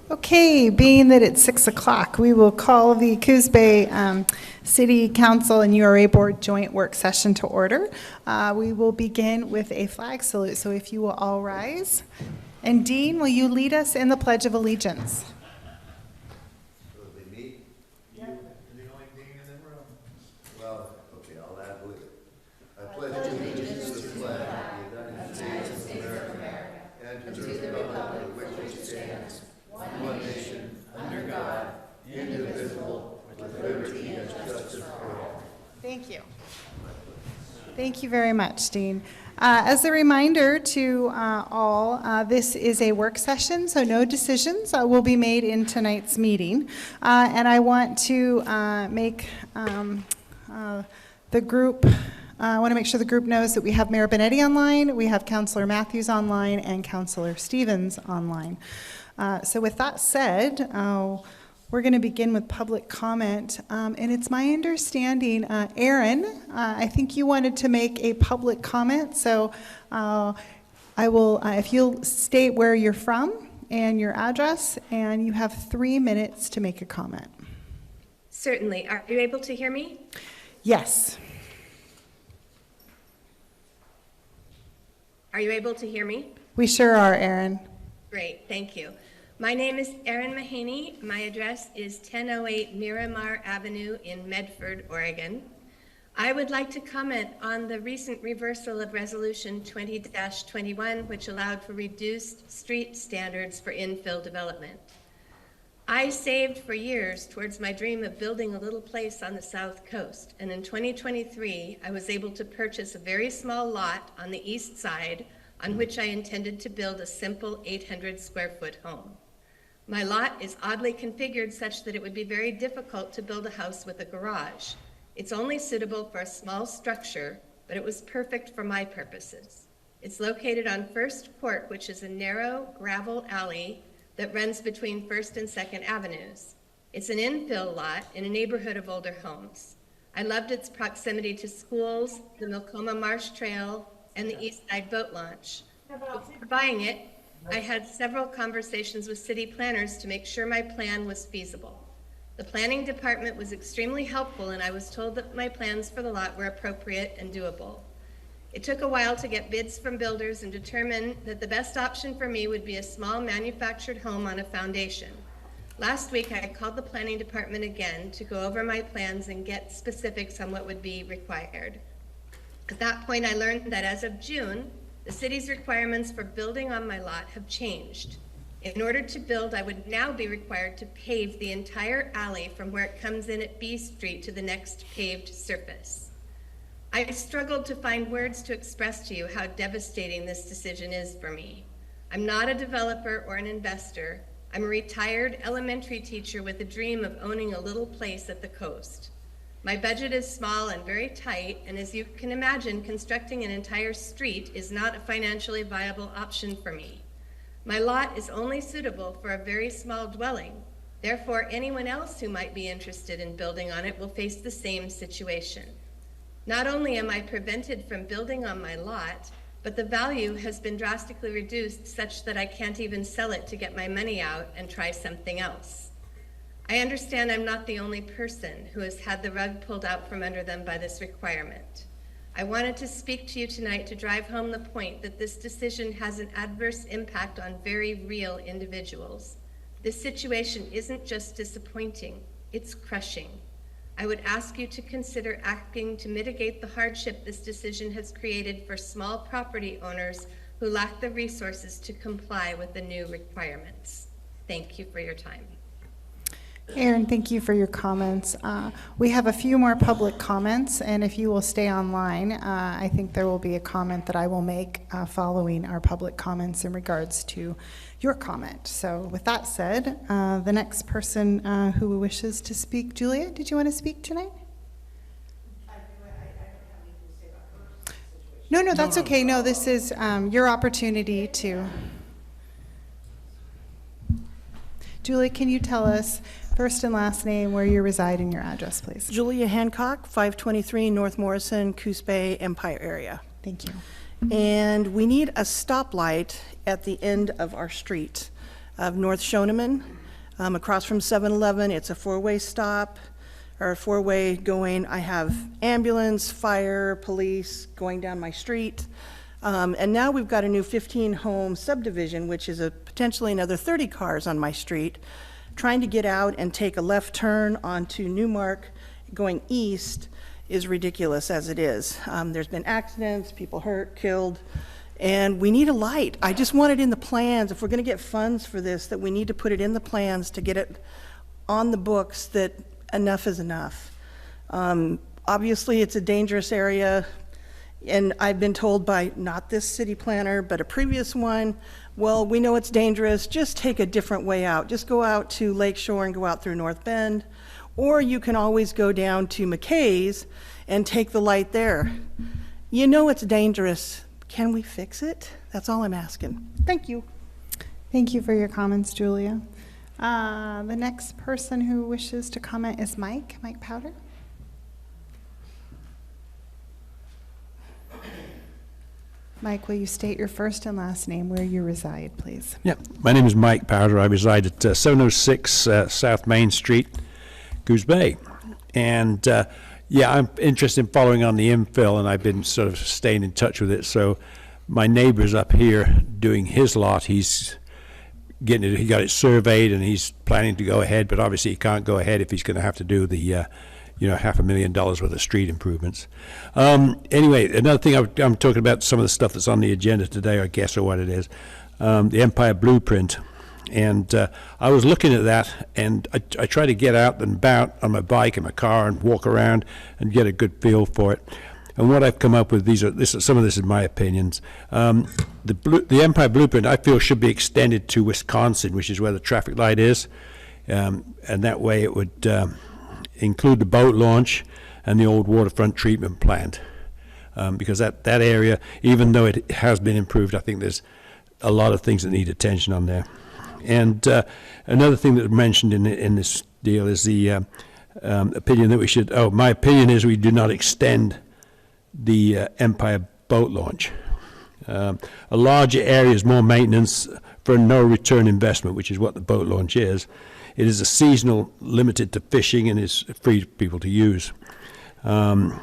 Okay, being that it's 6 o'clock, we will call the Coos Bay City Council and URA Board joint work session to order. We will begin with a flag salute, so if you will all rise. And Dean, will you lead us in the Pledge of Allegiance? Thank you. Thank you very much, Dean. As a reminder to all, this is a work session, so no decisions will be made in tonight's meeting. And I want to make the group, I want to make sure the group knows that we have Mayor Benetti online, we have Councillor Matthews online, and Councillor Stevens online. So with that said, we're going to begin with public comment, and it's my understanding, Aaron, I think you wanted to make a public comment, so I will, if you'll state where you're from and your address, and you have 3 minutes to make a comment. Certainly. Are you able to hear me? Yes. Are you able to hear me? We sure are, Aaron. Great, thank you. My name is Erin Mahaney. My address is 1008 Miramar Avenue in Medford, Oregon. I would like to comment on the recent reversal of Resolution 20-21, which allowed for reduced street standards for infill development. I saved for years towards my dream of building a little place on the South Coast, and in 2023, I was able to purchase a very small lot on the east side on which I intended to build a simple 800 square foot home. My lot is oddly configured such that it would be very difficult to build a house with a garage. It's only suitable for a small structure, but it was perfect for my purposes. It's located on First Court, which is a narrow gravel alley that runs between First and Second Avenues. It's an infill lot in a neighborhood of older homes. I loved its proximity to schools, the Milcoma Marsh Trail, and the East Side Boat Launch. Before buying it, I had several conversations with city planners to make sure my plan was feasible. The planning department was extremely helpful, and I was told that my plans for the lot were appropriate and doable. It took a while to get bids from builders and determine that the best option for me would be a small manufactured home on a foundation. Last week, I called the planning department again to go over my plans and get specifics on what would be required. At that point, I learned that as of June, the city's requirements for building on my lot have changed. In order to build, I would now be required to pave the entire alley from where it comes in at B Street to the next paved surface. I struggled to find words to express to you how devastating this decision is for me. I'm not a developer or an investor. I'm a retired elementary teacher with a dream of owning a little place at the coast. My budget is small and very tight, and as you can imagine, constructing an entire street is not a financially viable option for me. My lot is only suitable for a very small dwelling. Therefore, anyone else who might be interested in building on it will face the same situation. Not only am I prevented from building on my lot, but the value has been drastically reduced such that I can't even sell it to get my money out and try something else. I understand I'm not the only person who has had the rug pulled out from under them by this requirement. I wanted to speak to you tonight to drive home the point that this decision has an adverse impact on very real individuals. This situation isn't just disappointing, it's crushing. I would ask you to consider acting to mitigate the hardship this decision has created for small property owners who lack the resources to comply with the new requirements. Thank you for your time. Aaron, thank you for your comments. We have a few more public comments, and if you will stay online, I think there will be a comment that I will make following our public comments in regards to your comment. So with that said, the next person who wishes to speak, Julia, did you want to speak tonight? No, that's okay. No, this is your opportunity to. Julia, can you tell us first and last name, where you reside, and your address, please? Julia Hancock, 523 North Morrison, Coos Bay, Empire area. Thank you. And we need a stoplight at the end of our street. of North Shoneman, across from 7-Eleven. It's a four-way stop, or a four-way going. I have ambulance, fire, police going down my street. And now we've got a new 15-home subdivision, which is potentially another 30 cars on my street, trying to get out and take a left turn onto Newmark going east is ridiculous as it is. There's been accidents, people hurt, killed, and we need a light. I just want it in the plans. If we're going to get funds for this, that we need to put it in the plans to get it on the books, that enough is enough. Obviously, it's a dangerous area, and I've been told by not this city planner, but a previous one, well, we know it's dangerous, just take a different way out. Just go out to Lakeshore and go out through North Bend, or you can always go down to McKay's and take the light there. You know it's dangerous. Can we fix it? That's all I'm asking. Thank you. Thank you for your comments, Julia. The next person who wishes to comment is Mike Powder. Mike, will you state your first and last name, where you reside, please? Yeah, my name is Mike Powder. I reside at 706 South Main Street, Coos Bay. And yeah, I'm interested in following on the infill, and I've been sort of staying in touch with it. So my neighbor's up here doing his lot. He's getting it, he got it surveyed, and he's planning to go ahead, but obviously he can't go ahead if he's going to have to do the $500,000 worth of street improvements. Anyway, another thing I'm talking about, some of the stuff that's on the agenda today, I guess, or what it is, the Empire Blueprint. And I was looking at that, and I try to get out and about on my bike and my car and walk around and get a good feel for it. And what I've come up with, some of this is my opinions. The Empire Blueprint, I feel, should be extended to Wisconsin, which is where the traffic light is. And that way it would include the boat launch and the old waterfront treatment plant. Because that area, even though it has been improved, I think there's a lot of things that need attention on there. And another thing that was mentioned in this deal is the opinion that we should, my opinion is we do not extend the Empire boat launch. A larger area is more maintenance for no return investment, which is what the boat launch is. It is a seasonal, limited to fishing, and is free for people to use. And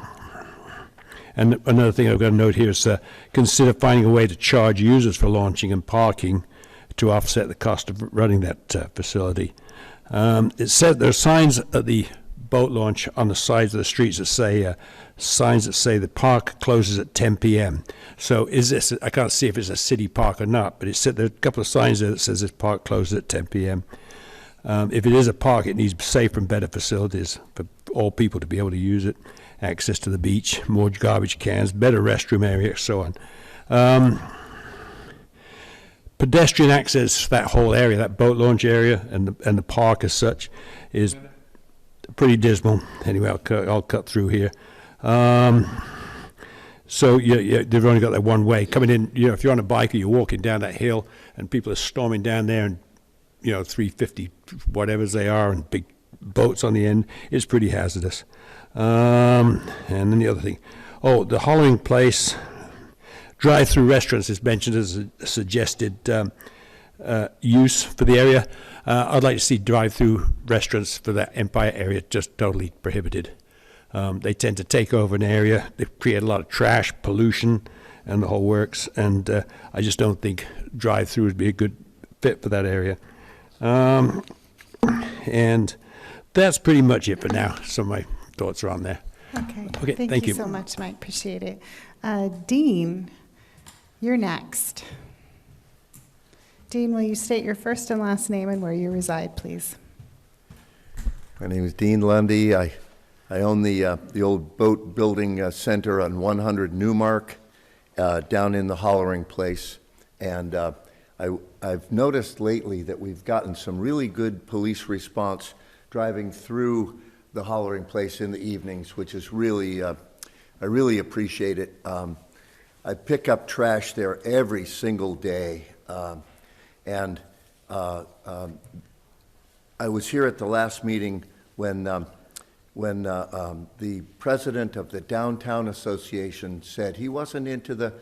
another thing I've got to note here is consider finding a way to charge users for launching and parking to offset the cost of running that facility. It said there are signs at the boat launch on the sides of the streets that say the park closes at 10 p.m. So is this, I can't see if it's a city park or not, but it said there are a couple of signs there that says this park closes at 10 p.m. If it is a park, it needs safer and better facilities for all people to be able to use it, access to the beach, more garbage cans, better restroom area, so on. Pedestrian access to that whole area, that boat launch area, and the park as such, is pretty dismal. Anyway, I'll cut through here. So they've only got that one way coming in. If you're on a bike or you're walking down that hill, and people are storming down there, and 350 whatever's they are, and big boats on the end, it's pretty hazardous. And then the other thing, the Hollowing Place drive-through restaurants is mentioned as a suggested use for the area. I'd like to see drive-through restaurants for that Empire area just totally prohibited. They tend to take over an area. They create a lot of trash, pollution, and the whole works. And I just don't think drive-through would be a good fit for that area. And that's pretty much it for now. Some of my thoughts are on there. Okay, thank you so much, Mike. Appreciate it. Dean, you're next. Dean, will you state your first and last name and where you reside, please? My name is Dean Lundy. I own the old boat building center on 100 Newmark down in the Hollowing Place. And I've noticed lately that we've gotten some really good police response driving through the Hollowing Place in the evenings, which is really, I really appreciate it. I pick up trash there every single day. And I was here at the last meeting when the president of the Downtown Association said he wasn't into the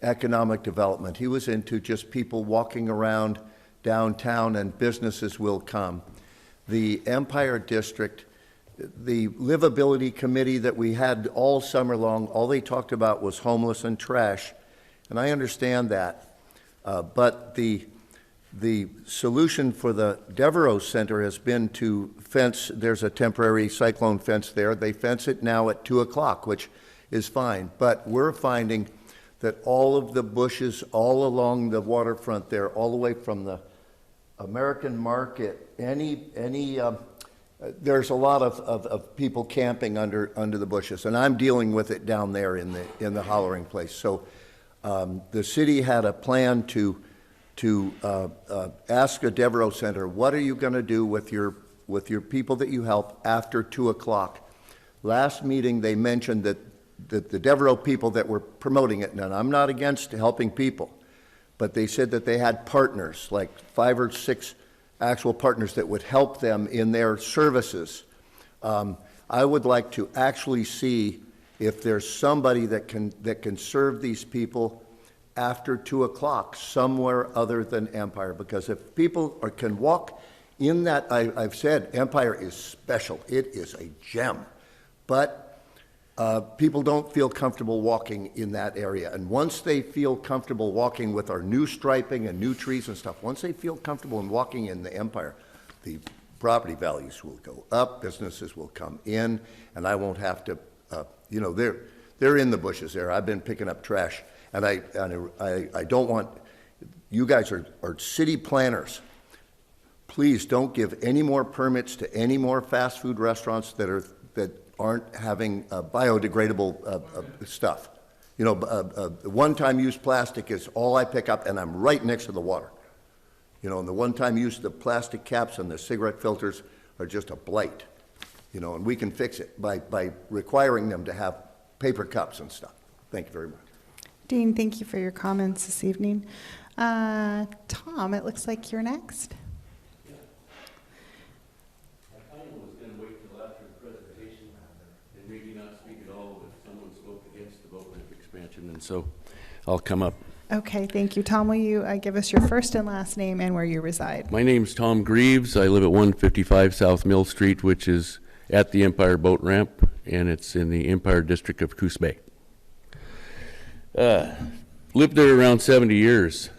economic development. He was into just people walking around, downtown and businesses will come. The Empire District, the livability committee that we had all summer long, all they talked about was homeless and trash, and I understand that. But the solution for the Devereaux Center has been to fence, there's a temporary cyclone fence there. They fence it now at 2 o'clock, which is fine. But we're finding that all of the bushes all along the waterfront there, all the way from the American Market, there's a lot of people camping under the bushes, and I'm dealing with it down there in the hollering place. So the city had a plan to ask a Devereaux Center, what are you going to do with your people that you help after 2 o'clock? Last meeting, they mentioned that the Devereaux people that were promoting it, and I'm not against helping people, but they said that they had partners, like 5 or 6 actual partners that would help them in their services. I would like to actually see if there's somebody that can serve these people after 2 o'clock somewhere other than Empire, because if people can walk in that, I've said Empire is special. It is a gem, but people don't feel comfortable walking in that area. And once they feel comfortable walking with our new striping and new trees and stuff, once they feel comfortable in walking in the Empire, the property values will go up, businesses will come in, and I won't have to, they're in the bushes there. I've been picking up trash, and I don't want, you guys are city planners. Please don't give any more permits to any more fast food restaurants that aren't having biodegradable stuff. One-time use plastic is all I pick up, and I'm right next to the water. And the one-time use, the plastic caps and the cigarette filters are just a blight. And we can fix it by requiring them to have paper cups and stuff. Thank you very much. Dean, thank you for your comments this evening. Tom, it looks like you're next. And so I'll come up. Okay, thank you. Tom, will you give us your first and last name and where you reside? My name's Tom Greaves. I live at 155 South Mill Street, which is at the Empire Boat Ramp, and it's in the Empire District of Coos Bay. Lived there around 70 years.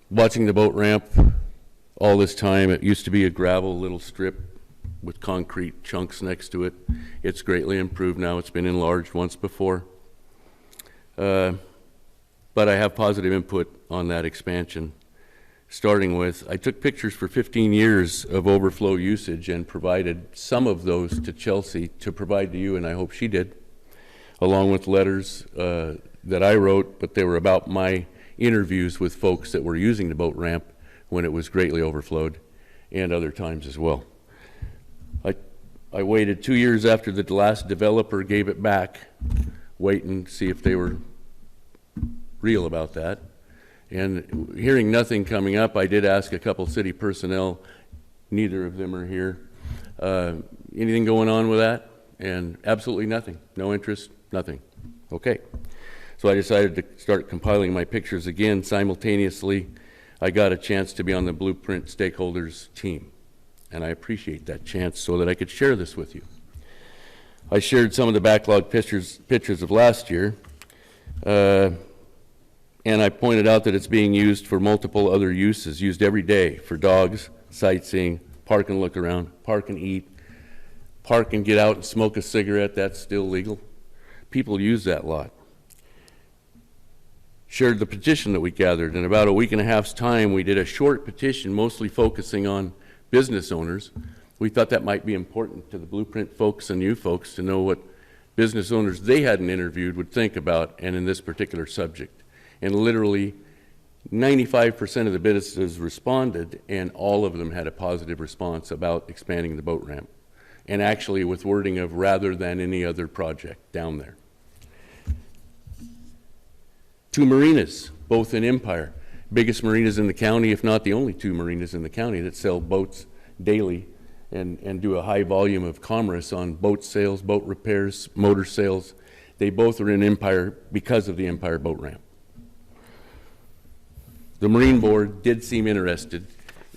Watching the boat ramp all this time. It used to be a gravel little strip with concrete chunks next to it. It's greatly improved now. It's been enlarged once before. But I have positive input on that expansion. Starting with, I took pictures for 15 years of overflow usage and provided some of those to Chelsea to provide to you, and I hope she did, along with letters that I wrote, but they were about my interviews with folks that were using the boat ramp when it was greatly overflowed, and other times as well. I waited 2 years after the last developer gave it back, waiting to see if they were real about that. And hearing nothing coming up, I did ask a couple city personnel, neither of them are here, anything going on with that? And absolutely nothing, no interest, nothing. Okay, so I decided to start compiling my pictures again. Simultaneously, I got a chance to be on the Blueprint stakeholders team. And I appreciate that chance so that I could share this with you. I shared some of the backlog pictures of last year, and I pointed out that it's being used for multiple other uses, used every day for dogs, sightseeing, park and look around, park and eat, park and get out and smoke a cigarette, that's still legal. People use that lot. Shared the petition that we gathered. In about a week and a half's time, we did a short petition, mostly focusing on business owners. We thought that might be important to the Blueprint folks and you folks to know what business owners they hadn't interviewed would think about and in this particular subject. And literally 95% of the businesses responded, and all of them had a positive response about expanding the boat ramp, and actually with wording of rather than any other project down there. 2 marinas, both in Empire. Biggest marinas in the county, if not the only 2 marinas in the county that sell boats daily and do a high volume of commerce on boat sales, boat repairs, motor sales. They both are in Empire because of the Empire boat ramp. The Marine Board did seem interested,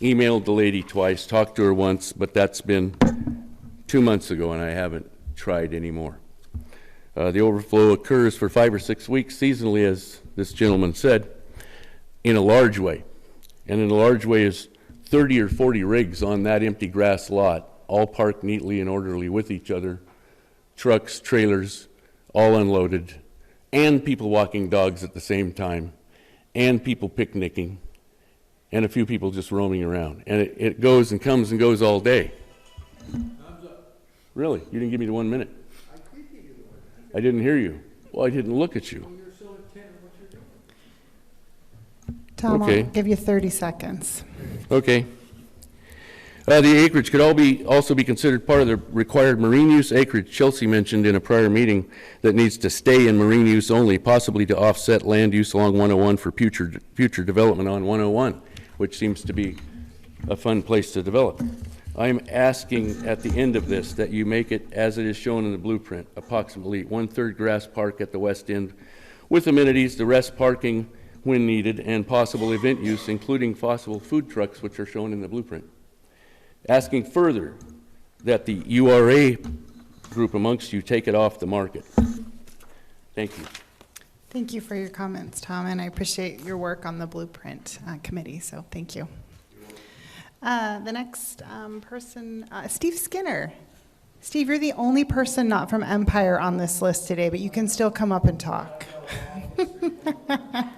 emailed the lady twice, talked to her once, but that's been 2 months ago, and I haven't tried anymore. The overflow occurs for 5 or 6 weeks seasonally, as this gentleman said, in a large way. And in a large way is 30 or 40 rigs on that empty grass lot, all parked neatly and orderly with each other, trucks, trailers, all unloaded, and people walking dogs at the same time, and people picnicking, and a few people just roaming around. And it goes and comes and goes all day. Really? You didn't give me the 1 minute? I didn't hear you. Well, I didn't look at you. Tom, Okay. I'll give you 30 seconds. Okay. The acreage could also be considered part of the required marine use acreage Chelsea mentioned in a prior meeting that needs to stay in marine use only, possibly to offset land use along 101 for future development on 101, which seems to be a fun place to develop. I'm asking at the end of this that you make it as it is shown in the blueprint, approximately 1/3 grass park at the west end with amenities, the rest parking when needed, and possible event use, including possible food trucks, which are shown in the blueprint. Asking further that the URA group amongst you take it off the market. Thank you. Thank you for your comments, Tom, and I appreciate your work on the Blueprint Committee, so thank you. The next person, Steve Skinner. Steve, you're the only person not from Empire on this list today, but you can still come up and talk.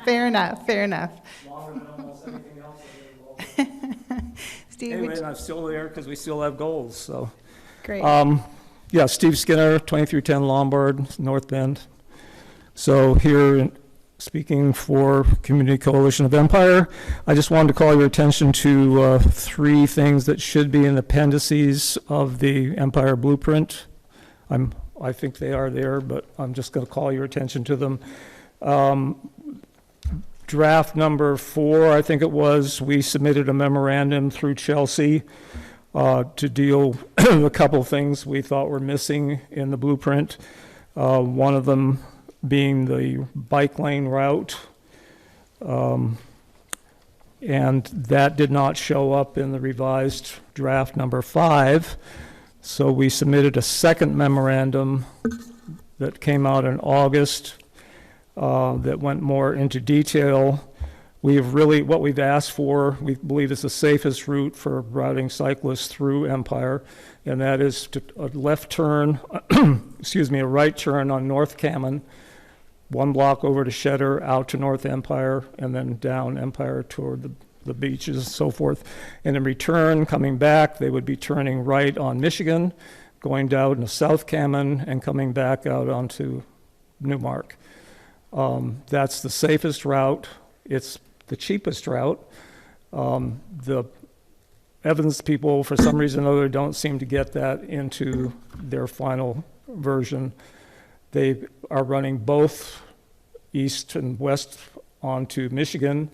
Fair enough, fair enough. Longer than almost anything else I've been involved in. Steve, Anyway, I'm still there because we still have goals, so. great. Yeah, Steve Skinner, 2310 Lombard, North Bend. So here, speaking for Community Coalition of Empire, I just wanted to call your attention to 3 things that should be in the appendices of the Empire Blueprint. I think they are there, but I'm just going to call your attention to them. Draft number 4, I think it was, we submitted a memorandum through Chelsea to deal with a couple things we thought were missing in the blueprint. One of them being the bike lane route. And that did not show up in the revised draft number 5. So we submitted a second memorandum that came out in August that went more into detail. What we've asked for, we believe is the safest route for routing cyclists through Empire, and that is a left turn, a right turn on North Cammon, 1 block over to Shedder, out to North Empire, and then down Empire toward the beaches and so forth. And in return, coming back, they would be turning right on Michigan, going down to South Cammon, and coming back out onto Newmark. That's the safest route. It's the cheapest route. The Evans people, for some reason or other, don't seem to get that into their final version. They are running both east and west onto Michigan.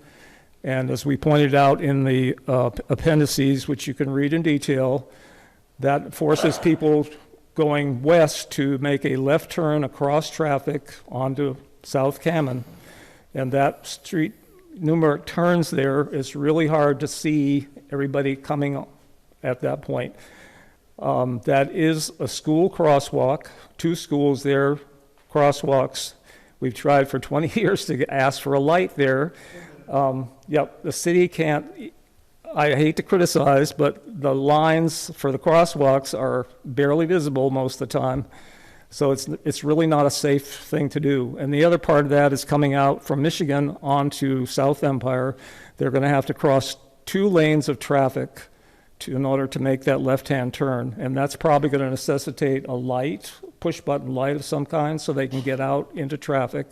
And as we pointed out in the appendices, which you can read in detail, that forces people going west to make a left turn across traffic onto South Cammon. And that street, numerous turns there, it's really hard to see everybody coming at that point. That is a school crosswalk, 2 schools there, crosswalks. We've tried for 20 years to ask for a light there. The city can't, I hate to criticize, but the lines for the crosswalks are barely visible most of the time. So it's really not a safe thing to do. And the other part of that is coming out from Michigan onto South Empire. They're going to have to cross 2 lanes of traffic in order to make that left-hand turn. And that's probably going to necessitate a light, push-button light of some kind, so they can get out into traffic.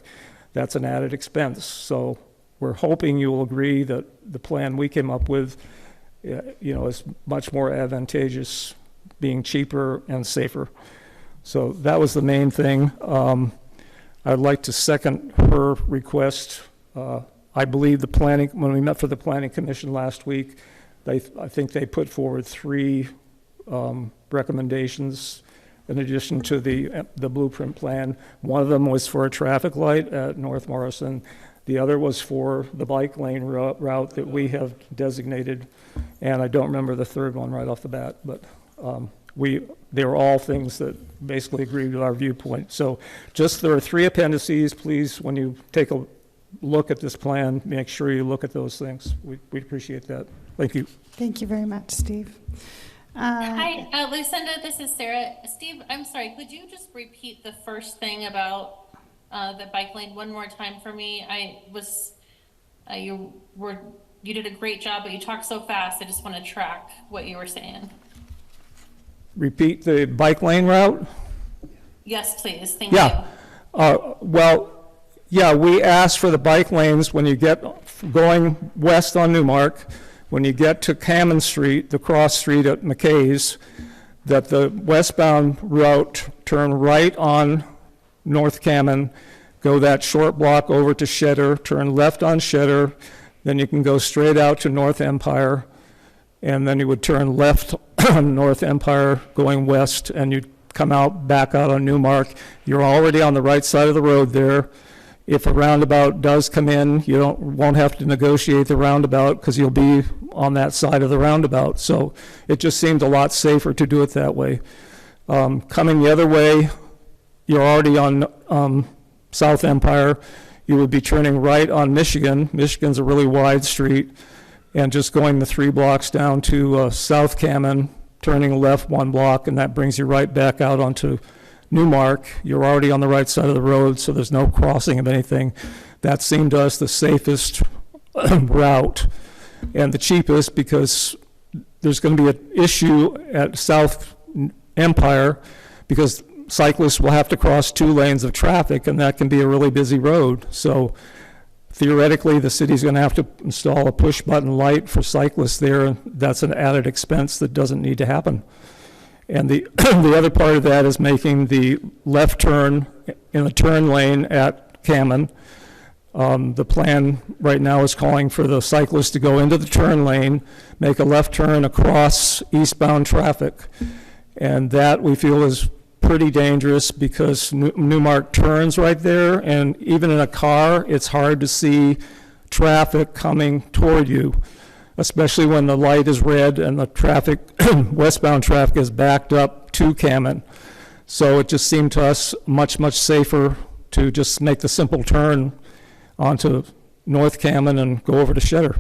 That's an added expense. So we're hoping you will agree that the plan we came up with, is much more advantageous, being cheaper and safer. So that was the main thing. I'd like to second her request. I believe when we met for the Planning Commission last week, I think they put forward 3 recommendations in addition to the blueprint plan. One of them was for a traffic light at North Morrison. The other was for the bike lane route that we have designated, and I don't remember the third one right off the bat, but they were all things that basically agreed with our viewpoint. So there are 3 appendices. Please, when you take a look at this plan, make sure you look at those things. We appreciate that. Thank you. Thank you very much, Steve. Hi, Lucinda, this is Sarah. Steve, I'm sorry, could you just repeat the first thing about the bike lane one more time for me? You did a great job, but you talked so fast, I just want to track what you were saying. Repeat the bike lane route? Yes, please, thank you. We asked for the bike lanes when you get going west on Newmark, when you get to Cammon Street, the cross street at McKay's, that the westbound route turn right on North Cammon, go that short block over to Shedder, turn left on Shedder, then you can go straight out to North Empire, and then you would turn left on North Empire going west, and you'd come back out on Newmark. You're already on the right side of the road there. If a roundabout does come in, you won't have to negotiate the roundabout because you'll be on that side of the roundabout. So it just seemed a lot safer to do it that way. Coming the other way, you're already on South Empire. You would be turning right on Michigan. Michigan's a really wide street, and just going the 3 blocks down to South Cammon, turning left 1 block, and that brings you right back out onto Newmark. You're already on the right side of the road, so there's no crossing of anything. That seemed to us the safest route and the cheapest, because there's going to be an issue at South Empire because cyclists will have to cross 2 lanes of traffic, and that can be a really busy road. So theoretically, the city's going to have to install a push-button light for cyclists there. That's an added expense that doesn't need to happen. And the other part of that is making the left turn in the turn lane at Cammon. The plan right now is calling for the cyclist to go into the turn lane, make a left turn across eastbound traffic. And that we feel is pretty dangerous because Newmark turns right there, and even in a car, it's hard to see traffic coming toward you, especially when the light is red and the traffic, westbound traffic, is backed up to Cammon. So it just seemed to us much, much safer to just make the simple turn onto North Cammon and go over to Shedder.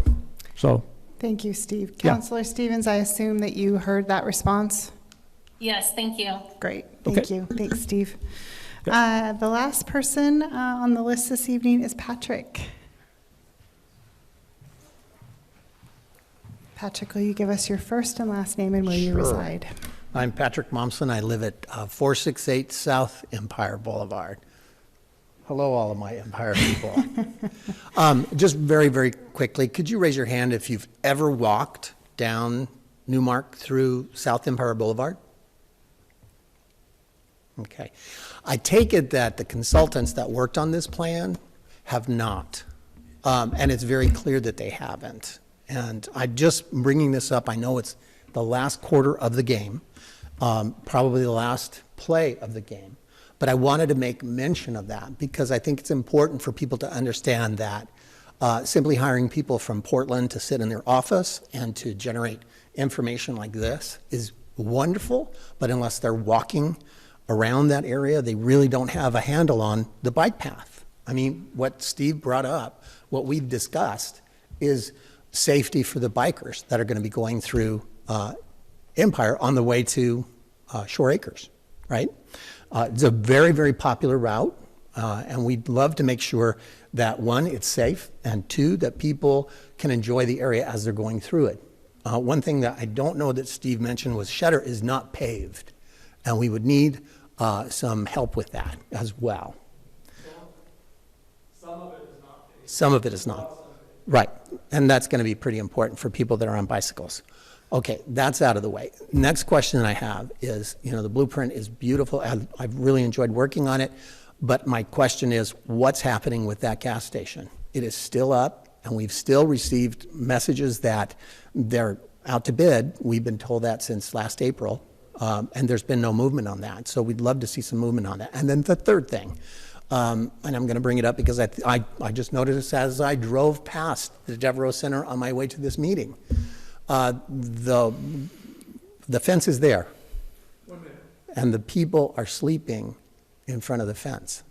So. Thank you, Steve. Yeah. Councillor Stevens, I assume that you heard that response? Yes, thank you. Great, thank you. Thanks, Steve. The last person on the list this evening is Patrick. Patrick, will you give us your first and last name and where you reside? I'm Patrick Momsen. I live at 468 South Empire Boulevard. Hello, all of my Empire people. Just very, very quickly, could you raise your hand if you've ever walked down Newmark through South Empire Boulevard? Okay. I take it that the consultants that worked on this plan have not. And it's very clear that they haven't. And I'm just bringing this up. I know it's the last quarter of the game, probably the last play of the game. But I wanted to make mention of that because I think it's important for people to understand that simply hiring people from Portland to sit in their office and to generate information like this is wonderful, but unless they're walking around that area, they really don't have a handle on the bike path. I mean, what Steve brought up, what we've discussed, is safety for the bikers that are going to be going through Empire on the way to Shore Acres, right? It's a very, very popular route, and we'd love to make sure that, one, it's safe, and two, that people can enjoy the area as they're going through it. One thing that I don't know that Steve mentioned was Shedder is not paved, and we would need some help with that as well. Some of it is not paved. Some of it is not. Right, and that's going to be pretty important for people that are on bicycles. Okay, that's out of the way. Next question I have is, the blueprint is beautiful. I've really enjoyed working on it, but my question is, what's happening with that gas station? It is still up, and we've still received messages that they're out to bid. We've been told that since last April, and there's been no movement on that. So we'd love to see some movement on that. And then the third thing, And I'm going to bring it up because I just noticed as I drove past the Devereaux Center on my way to this meeting. The fence is there. And the people are sleeping in front of the fence.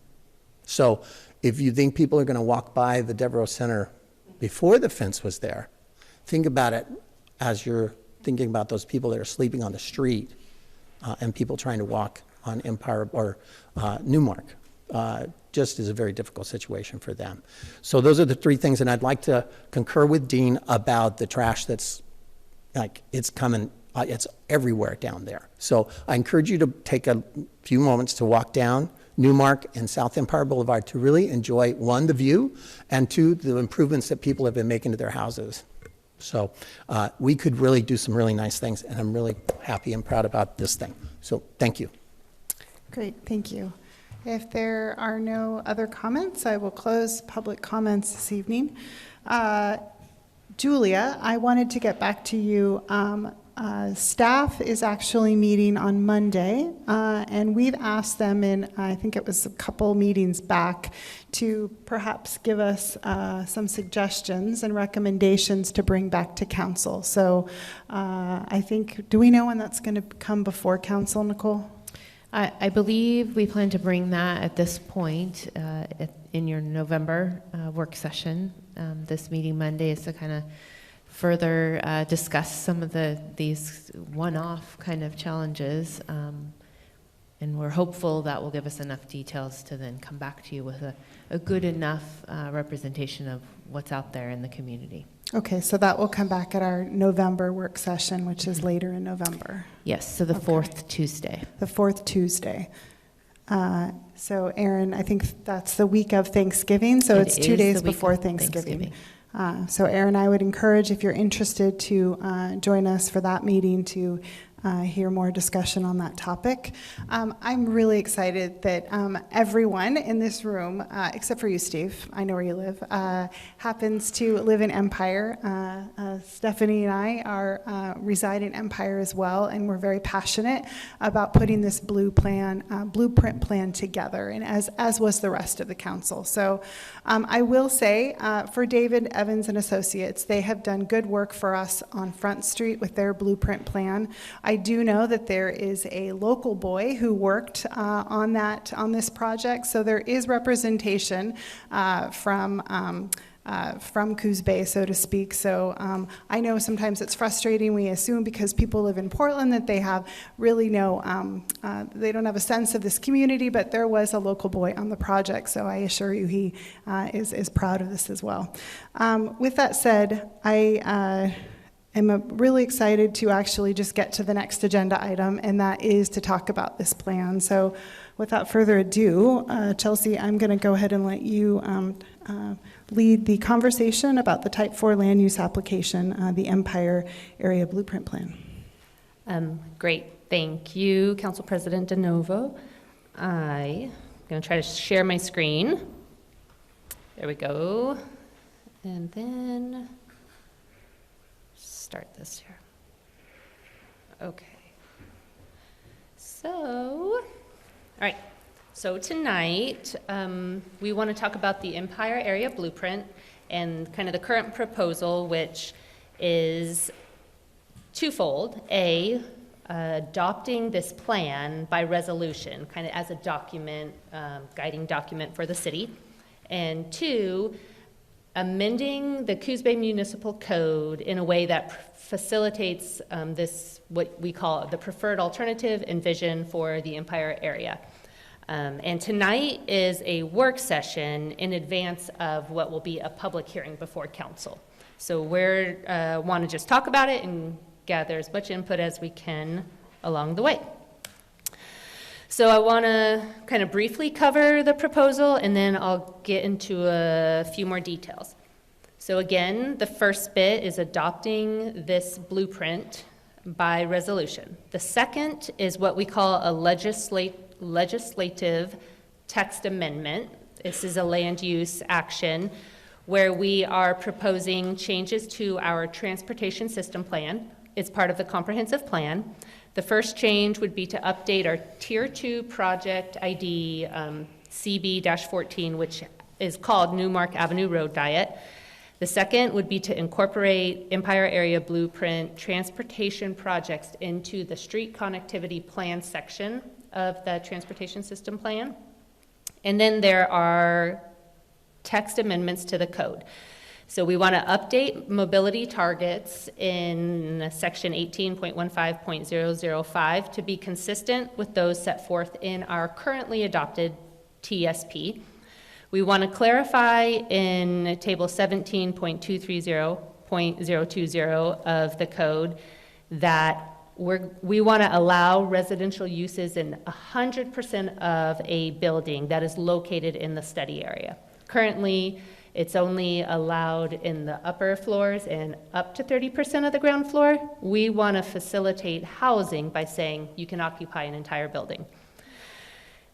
So if you think people are going to walk by the Devereaux Center before the fence was there, think about it as you're thinking about those people that are sleeping on the street and people trying to walk on Empire or Newmark. Just is a very difficult situation for them. So those are the three things, and I'd like to concur with Dean about the trash that's it's coming. It's everywhere down there. So I encourage you to take a few moments to walk down Newmark and South Empire Boulevard to really enjoy, one, the view, and two, the improvements that people have been making to their houses. So we could really do some really nice things, and I'm really happy and proud about this thing. So thank you. Great, thank you. If there are no other comments, I will close public comments this evening. Julia, I wanted to get back to you. Staff is actually meeting on Monday, and we've asked them in, I think it was a couple meetings back, to perhaps give us some suggestions and recommendations to bring back to council. So I think, do we know when that's going to come before council, Nicole? I believe we plan to bring that at this point in your November work session. This meeting Monday is to kind of further discuss some of these one-off kind of challenges, and we're hopeful that will give us enough details to then come back to you with a good enough representation of what's out there in the community. Okay, so that will come back at our November work session, which is later in November. Yes, so the fourth Tuesday. The fourth Tuesday. So Aaron, I think that's the week of Thanksgiving, so it's 2 days before Thanksgiving. So Aaron, I would encourage, if you're interested, to join us for that meeting to hear more discussion on that topic. I'm really excited that everyone in this room, except for you, Steve, I know where you live, happens to live in Empire. Stephanie and I are reside in Empire as well, and we're very passionate about putting this blueprint plan together, and as was the rest of the council. So I will say, for David Evans and Associates, they have done good work for us on Front Street with their blueprint plan. I do know that there is a local boy who worked on this project, so there is representation from Coos Bay, so to speak. So I know sometimes it's frustrating. We assume because people live in Portland that they have really they don't have a sense of this community, but there was a local boy on the project, so I assure you he is proud of this as well. With that said, I'm really excited to actually just get to the next agenda item, and that is to talk about this plan. So without further ado, Chelsea, I'm going to go ahead and let you lead the conversation about the Type 4 land use application, the Empire Area Blueprint Plan. Great. Thank you, Council President DeNovo. I'm going to try to share my screen. There we go. And then start this here. Okay. So, all right. So tonight, we want to talk about the Empire Area Blueprint and kind of the current proposal, which is twofold. A, adopting this plan by resolution, kind of as a document, guiding document for the city. And two, amending the Coos Bay Municipal Code in a way that facilitates this, what we call the preferred alternative and vision for the Empire area. And tonight is a work session in advance of what will be a public hearing before council. So we want to just talk about it and gather as much input as we can along the way. So I want to kind of briefly cover the proposal, and then I'll get into a few more details. So again, the first bit is adopting this blueprint by resolution. The second is what we call a legislative text amendment. This is a land use action where we are proposing changes to our transportation system plan. It's part of the comprehensive plan. The first change would be to update our Tier 2 project ID CB-14, which is called Newmark Avenue Road Diet. The second would be to incorporate Empire Area Blueprint transportation projects into the street connectivity plan section of the transportation system plan. And then there are text amendments to the code. So we want to update mobility targets in section 18.15.005 to be consistent with those set forth in our currently adopted TSP. We want to clarify in table 17.230.020 of the code that we want to allow residential uses in 100% of a building that is located in the study area. Currently, it's only allowed in the upper floors and up to 30% of the ground floor. We want to facilitate housing by saying you can occupy an entire building.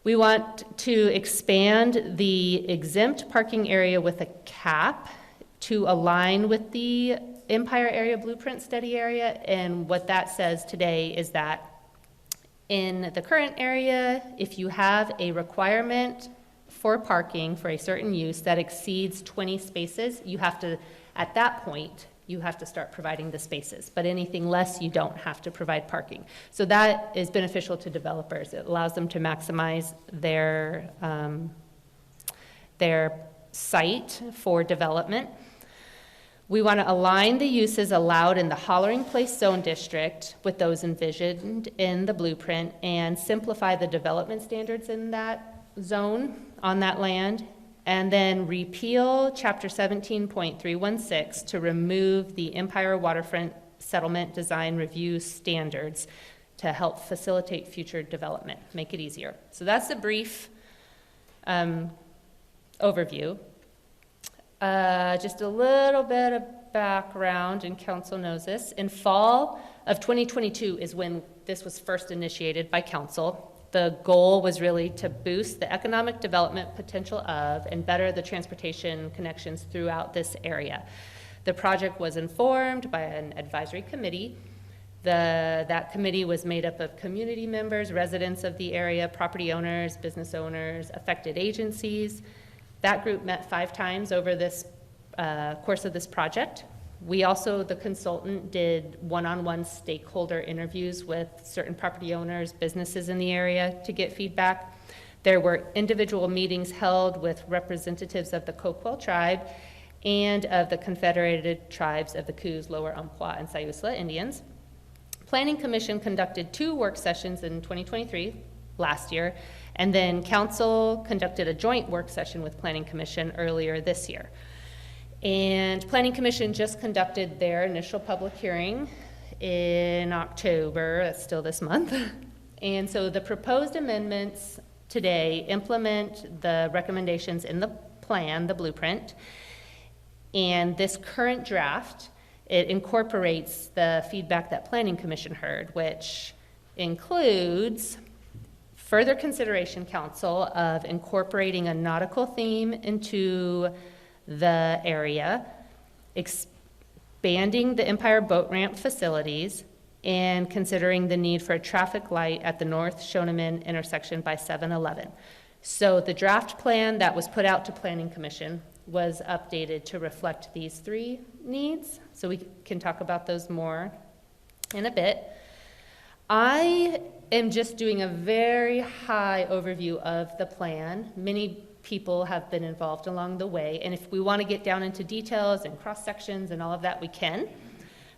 We want to expand the exempt parking area with a cap to align with the Empire Area Blueprint study area. And what that says today is that in the current area, if you have a requirement for parking for a certain use that exceeds 20 spaces, you have to, at that point, you have to start providing the spaces. But anything less, you don't have to provide parking. So that is beneficial to developers. It allows them to maximize their site for development. We want to align the uses allowed in the Hollering Place Zone District with those envisioned in the blueprint and simplify the development standards in that zone on that land, and then repeal Chapter 17.316 to remove the Empire Waterfront Settlement Design Review Standards to help facilitate future development, make it easier. So that's a brief overview. Just a little bit of background, and council knows this. In fall of 2022 is when this was first initiated by council. The goal was really to boost the economic development potential of and better the transportation connections throughout this area. The project was informed by an advisory committee. That committee was made up of community members, residents of the area, property owners, business owners, affected agencies. That group met 5 times over this course of this project. We also, the consultant, did one-on-one stakeholder interviews with certain property owners, businesses in the area to get feedback. There were individual meetings held with representatives of the Coquel tribe and of the Confederated Tribes of the Coos, Lower Umpqua, and Siuslaw Indians. Planning Commission conducted 2 work sessions in 2023, last year, and then council conducted a joint work session with Planning Commission earlier this year. And Planning Commission just conducted their initial public hearing in October, that's still this month. And so the proposed amendments today implement the recommendations in the plan, the blueprint. And this current draft, it incorporates the feedback that Planning Commission heard, which includes further consideration, council, of incorporating a nautical theme into the area, expanding the Empire Boat Ramp facilities, and considering the need for a traffic light at the North Shoneman intersection by 7-Eleven. So the draft plan that was put out to Planning Commission was updated to reflect these 3 needs. So we can talk about those more in a bit. I am just doing a very high overview of the plan. Many people have been involved along the way, and if we want to get down into details and cross sections and all of that, we can.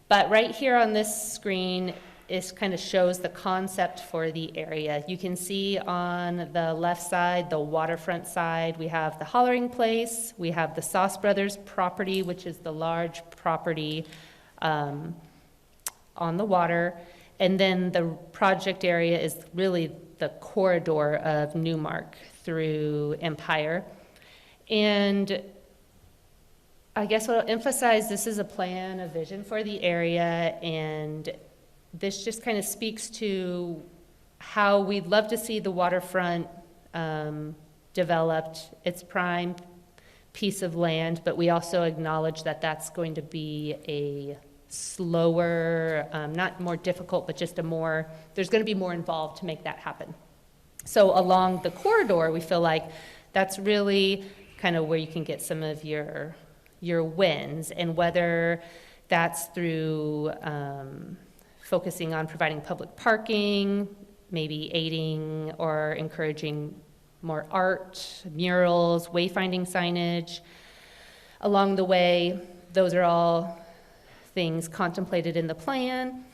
But right here on this screen is kind of shows the concept for the area. You can see on the left side, the waterfront side, we have the Hollering Place, we have the Sauce Brothers property, which is the large property on the water, and then the project area is really the corridor of Newmark through Empire. And I guess what I'll emphasize, this is a plan, a vision for the area, and this just kind of speaks to how we'd love to see the waterfront developed. It's prime piece of land, but we also acknowledge that that's going to be a slower, not more difficult, but just there's going to be more involved to make that happen. So along the corridor, we feel like that's really kind of where you can get some of your wins, and whether that's through focusing on providing public parking, maybe aiding or encouraging more art, murals, wayfinding signage along the way. Those are all things contemplated in the plan.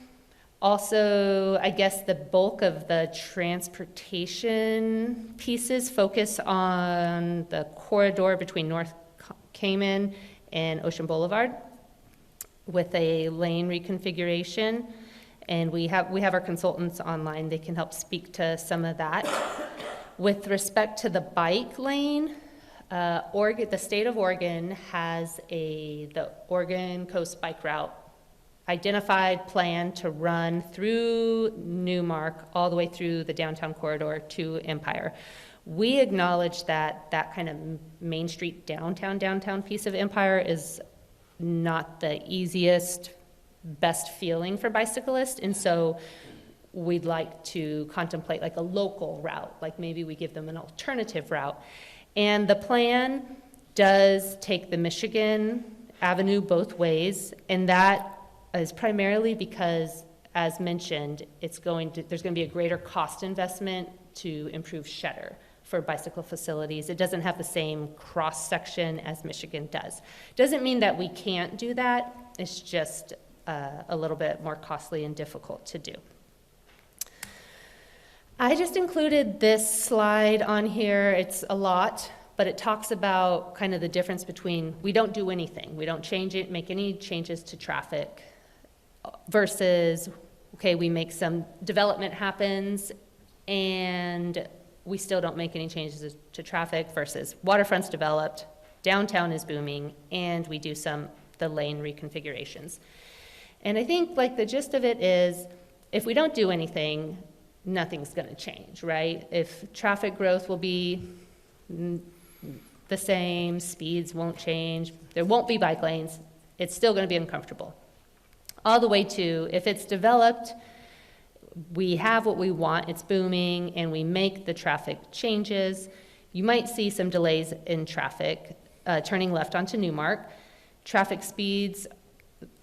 Also, I guess the bulk of the transportation pieces focus on the corridor between North Cayman and Ocean Boulevard with a lane reconfiguration. And we have our consultants online. They can help speak to some of that. With respect to the bike lane, the state of Oregon has the Oregon Coast Bike Route identified plan to run through Newmark all the way through the downtown corridor to Empire. We acknowledge that that kind of Main Street downtown piece of Empire is not the easiest, best feeling for bicyclists, and so we'd like to contemplate like a local route, like maybe we give them an alternative route. And the plan does take the Michigan Avenue both ways, and that is primarily because, as mentioned, there's going to be a greater cost investment to improve Shetter for bicycle facilities. It doesn't have the same cross-section as Michigan does. Doesn't mean that we can't do that, it's just a little bit more costly and difficult to do. I just included this slide on here. It's a lot, but it talks about kind of the difference between we don't do anything, we don't make any changes to traffic, versus, okay, we make some development happens and we still don't make any changes to traffic, versus waterfront's developed, downtown is booming, and we do the lane reconfigurations. And I think like the gist of it is, if we don't do anything, nothing's gonna change, right? If traffic growth will be the same, speeds won't change, there won't be bike lanes, it's still gonna be uncomfortable. All the way to, if it's developed, we have what we want, it's booming, and we make the traffic changes, you might see some delays in traffic turning left onto Newmark. Traffic speeds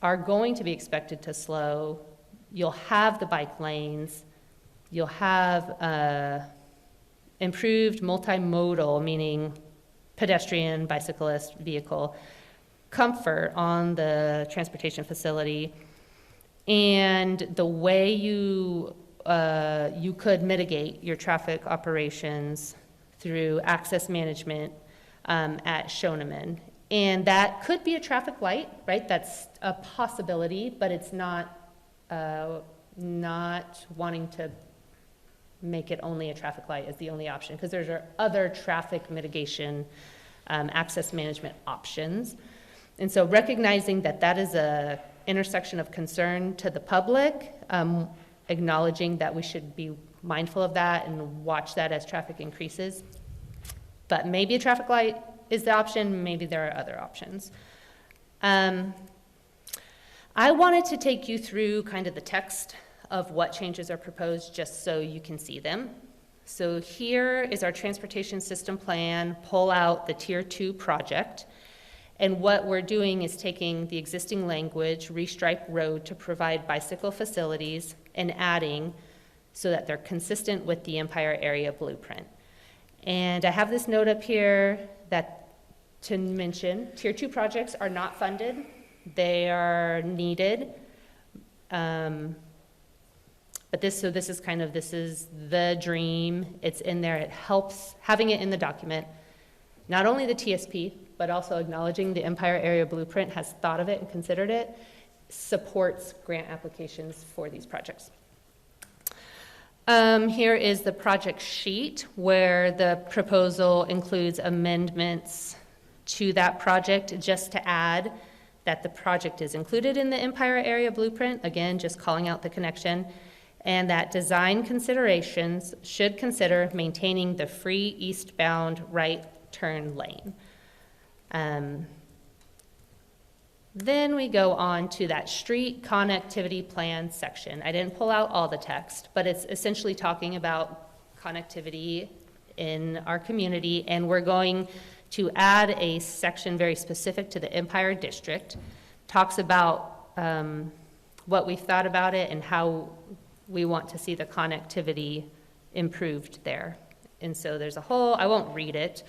are going to be expected to slow. You'll have the bike lanes. You'll have improved multimodal, meaning pedestrian, bicyclist, vehicle, comfort on the transportation facility. And the way you could mitigate your traffic operations through access management at Shoneman. And that could be a traffic light, right? That's a possibility, but it's not wanting to make it only a traffic light as the only option, because there's other traffic mitigation access management options. And so recognizing that that is a intersection of concern to the public, acknowledging that we should be mindful of that and watch that as traffic increases. But maybe a traffic light is the option, maybe there are other options. I wanted to take you through kind of the text of what changes are proposed just so you can see them. So here is our transportation system plan, pull out the Tier 2 project. And what we're doing is taking the existing language, restripe road to provide bicycle facilities, and adding so that they're consistent with the Empire area blueprint. And I have this note up here to mention, Tier 2 projects are not funded. They are needed. But this is the dream. It's in there. It helps having it in the document. Not only the TSP, but also acknowledging the Empire Area Blueprint has thought of it and considered it, supports grant applications for these projects. Here is the project sheet where the proposal includes amendments to that project, just to add that the project is included in the Empire Area Blueprint, again, just calling out the connection, and that design considerations should consider maintaining the free eastbound right turn lane. Then we go on to that street connectivity plan section. I didn't pull out all the text, but it's essentially talking about connectivity in our community, and we're going to add a section very specific to the Empire District, talks about what we've thought about it and how we want to see the connectivity improved there. And so there's a whole, I won't read it,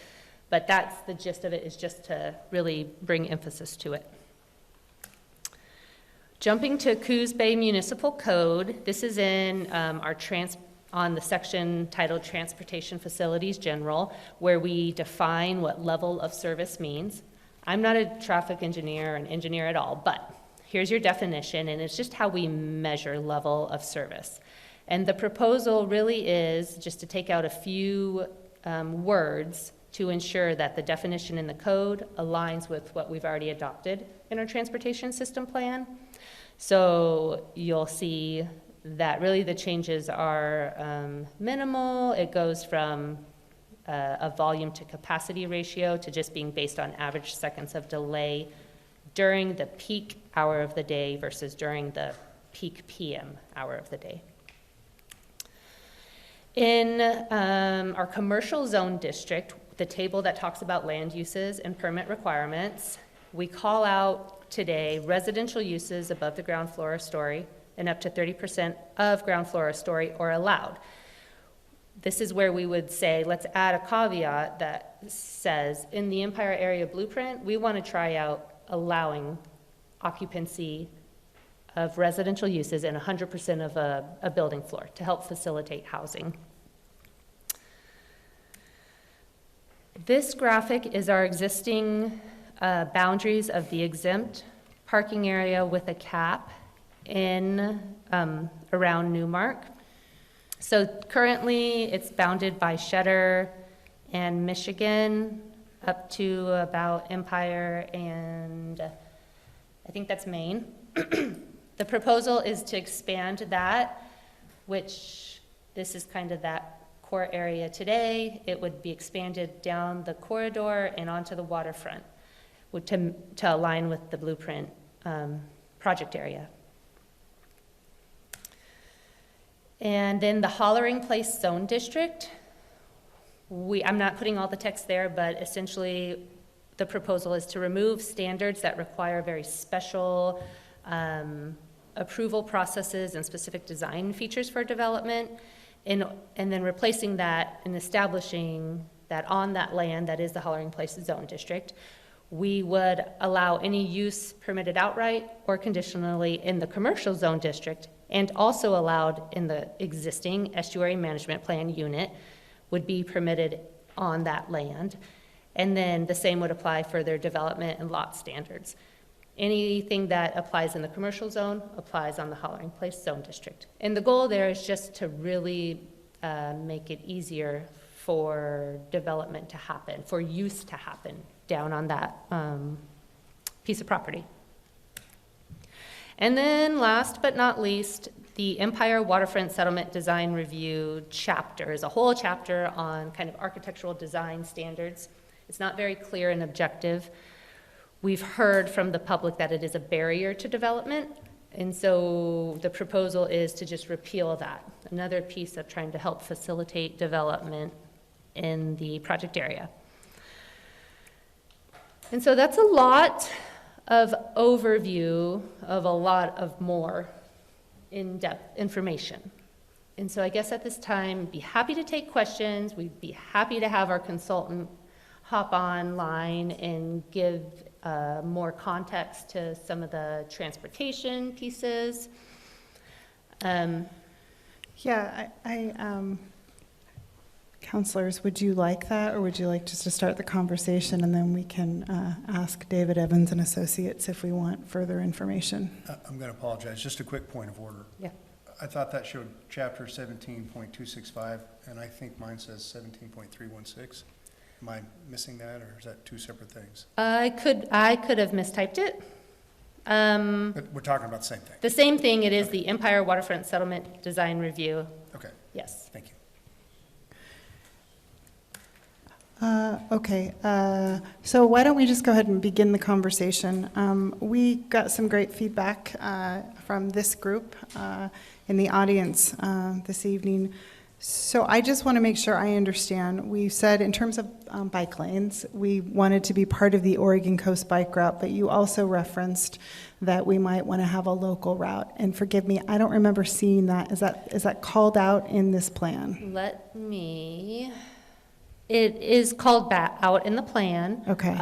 but that's the gist of it, is just to really bring emphasis to it. Jumping to Coos Bay Municipal Code, this is in on the section titled Transportation Facilities General, where we define what level of service means. I'm not a traffic engineer or an engineer at all, but here's your definition, and it's just how we measure level of service. And the proposal really is just to take out a few words to ensure that the definition in the code aligns with what we've already adopted in our transportation system plan. So you'll see that really the changes are minimal. It goes from a volume to capacity ratio to just being based on average seconds of delay during the peak hour of the day versus during the peak PM hour of the day. In our commercial zone district, the table that talks about land uses and permit requirements, we call out today residential uses above the ground floor or story and up to 30% of ground floor or story are allowed. This is where we would say, let's add a caveat that says, in the Empire Area Blueprint, we want to try out allowing occupancy of residential uses in 100% of a building floor to help facilitate housing. This graphic is our existing boundaries of the exempt parking area with a cap in around Newmark. So currently it's bounded by Cheddar and Michigan up to about Empire and I think that's Maine. The proposal is to expand that, which this is kind of that core area today. It would be expanded down the corridor and onto the waterfront to align with the blueprint project area. And then the Hollering Place Zone District, I'm not putting all the text there, but essentially the proposal is to remove standards that require very special approval processes and specific design features for development, and then replacing that and establishing that on that land that is the Hollering Place Zone District, we would allow any use permitted outright or conditionally in the commercial zone district, and also allowed in the existing estuary management plan unit would be permitted on that land. And then the same would apply for their development and lot standards. Anything that applies in the commercial zone applies on the Hollering Place Zone District. And the goal there is just to really make it easier for development to happen, for use to happen down on that piece of property. And then last but not least, the Empire Waterfront Settlement Design Review chapter is a whole chapter on kind of architectural design standards. It's not very clear and objective. We've heard from the public that it is a barrier to development, and so the proposal is to just repeal that. Another piece of trying to help facilitate development in the project area. And so that's a lot of overview of a lot of more in-depth information. And so I guess at this time, be happy to take questions. We'd be happy to have our consultant hop online and give more context to some of the transportation pieces. Yeah, Counselors, would you like that, or would you like just to start the conversation and then we can ask David Evans and Associates if we want further information? I'm going to apologize. Just a quick point of order. Yeah. I thought that showed chapter 17.265, and I think mine says 17.316. Am I missing that, or is that two separate things? I could have mistyped it. But we're talking about the same thing. The same thing. It is the Empire Waterfront Settlement Design Review. Okay. Yes. Thank you. Okay, so why don't we just go ahead and begin the conversation. We got some great feedback from this group in the audience this evening. So I just want to make sure I understand. We said in terms of bike lanes, we wanted to be part of the Oregon Coast Bike Route, but you also referenced that we might want to have a local route. And forgive me, I don't remember seeing that. Is that called out in this plan? It is called out in the plan. Okay.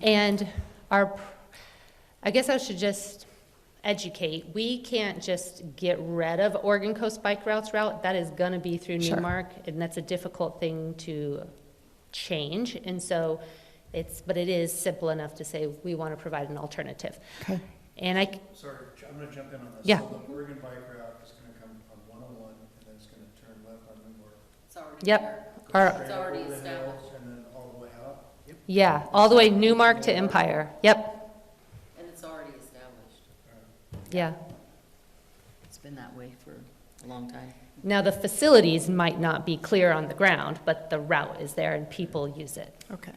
And I guess I should just educate. We can't just get rid of Oregon Coast Bike Route. That is going to be through Sure. Newmark, and that's a difficult thing to change. And so but it is simple enough to say we want to provide an alternative. Okay. And Sorry, I'm going to jump in on this. Yeah. So the Oregon Bike Route is going to come on 101, and then it's going to turn left on Newmark. Yep. It's already established. And then all the way out? Yeah, all the way Newmark to Empire. Yep. And it's already established. Yeah. It's been that way for a long time. Now, the facilities might not be clear on the ground, but the route is there and people use it. Okay.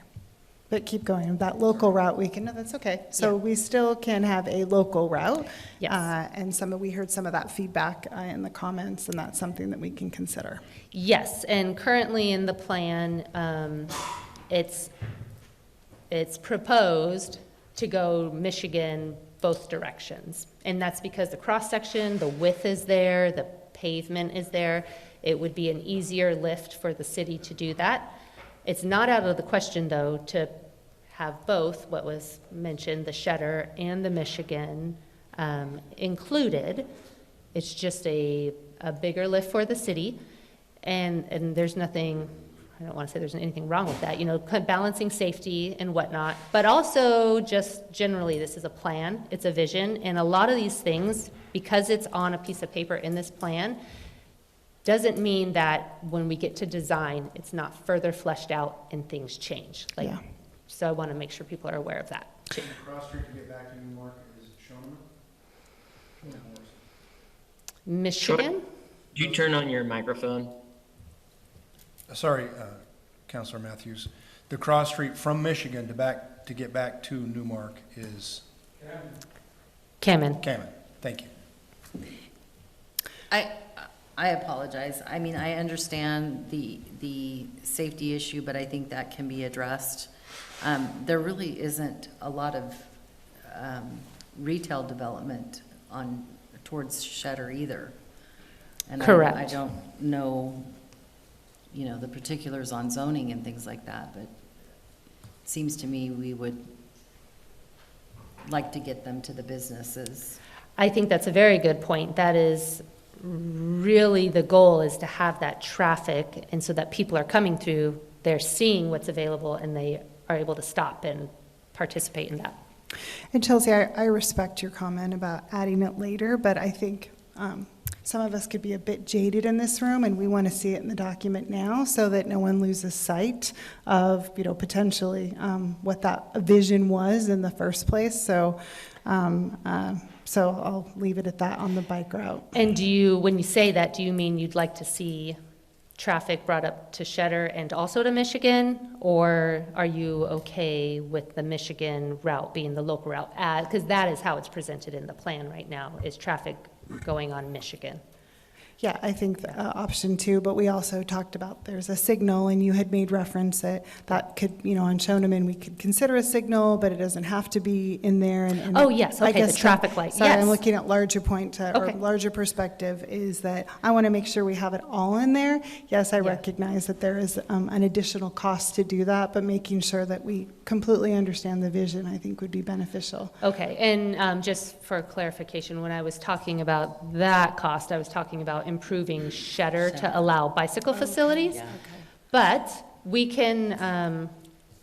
But keep going. That local route, no, that's okay. So we still can have a local route. Yes. And we heard some of that feedback in the comments, and that's something that we can consider. Yes, and currently in the plan, it's proposed to go Michigan both directions. And that's because the cross-section, the width is there, the pavement is there. It would be an easier lift for the city to do that. It's not out of the question, though, to have both, what was mentioned, the Cheddar and the Michigan included. It's just a bigger lift for the city. And there's nothing, I don't want to say there's anything wrong with that, balancing safety and whatnot, but also just generally, this is a plan, it's a vision, and a lot of these things, because it's on a piece of paper in this plan, doesn't mean that when we get to design, it's not further fleshed out and things change. Yeah. So I want to make sure people are aware of that. The cross street to get back to Newmark is Shoneman? Michigan? Do you turn on your microphone? Sorry, Councilor Matthews. The cross street from Michigan to get back to Newmark is? Kamen. Kamen. Thank you. I apologize. I mean, I understand the safety issue, but I think that can be addressed. There really isn't a lot of retail development towards Cheddar either. And Correct. I don't know, the particulars on zoning and things like that, but it seems to me we would like to get them to the businesses. I think that's a very good point. That is really the goal, is to have that traffic, and so that people are coming through, they're seeing what's available, and they are able to stop and participate in that. And Chelsea, I respect your comment about adding it later, but I think some of us could be a bit jaded in this room, and we want to see it in the document now so that no one loses sight of, potentially what that vision was in the first place. So I'll leave it at that on the bike route. And when you say that, do you mean you'd like to see traffic brought up to Cheddar and also to Michigan? Or are you okay with the Michigan route being the local route? Because that is how it's presented in the plan right now, is traffic going on Michigan. Yeah, I think option 2, but we also talked about there's a signal, and you had made reference that could, on Shoneman, we could consider a signal, but it doesn't have to be in there. And Oh, yes, I okay, the guess traffic light, Sorry, yes. I'm looking at larger point, or Okay. larger perspective, is that I want to make sure we have it all in there. Yes, I recognize that there is an additional cost to do that, but making sure that we completely understand the vision, I think, would be beneficial. Okay, and just for clarification, when I was talking about that cost, I was talking about improving Cheddar to allow bicycle facilities. Yeah. But we can,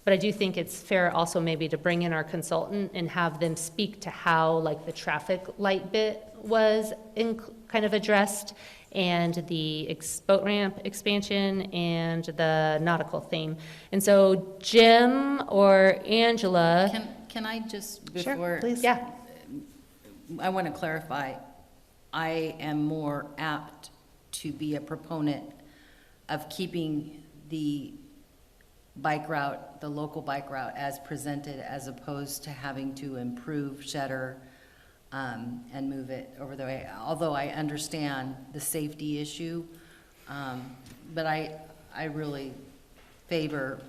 but I do think it's fair also maybe to bring in our consultant and have them speak to how, the traffic light bit was kind of addressed, and the boat ramp expansion and the nautical theme. And so Jim or Angela. Can I just, Sure, before? please. Yeah. I want to clarify. I am more apt to be a proponent of keeping the bike route, the local bike route, as presented, as opposed to having to improve Cheddar and move it over the way. Although I understand the safety issue, But I really favor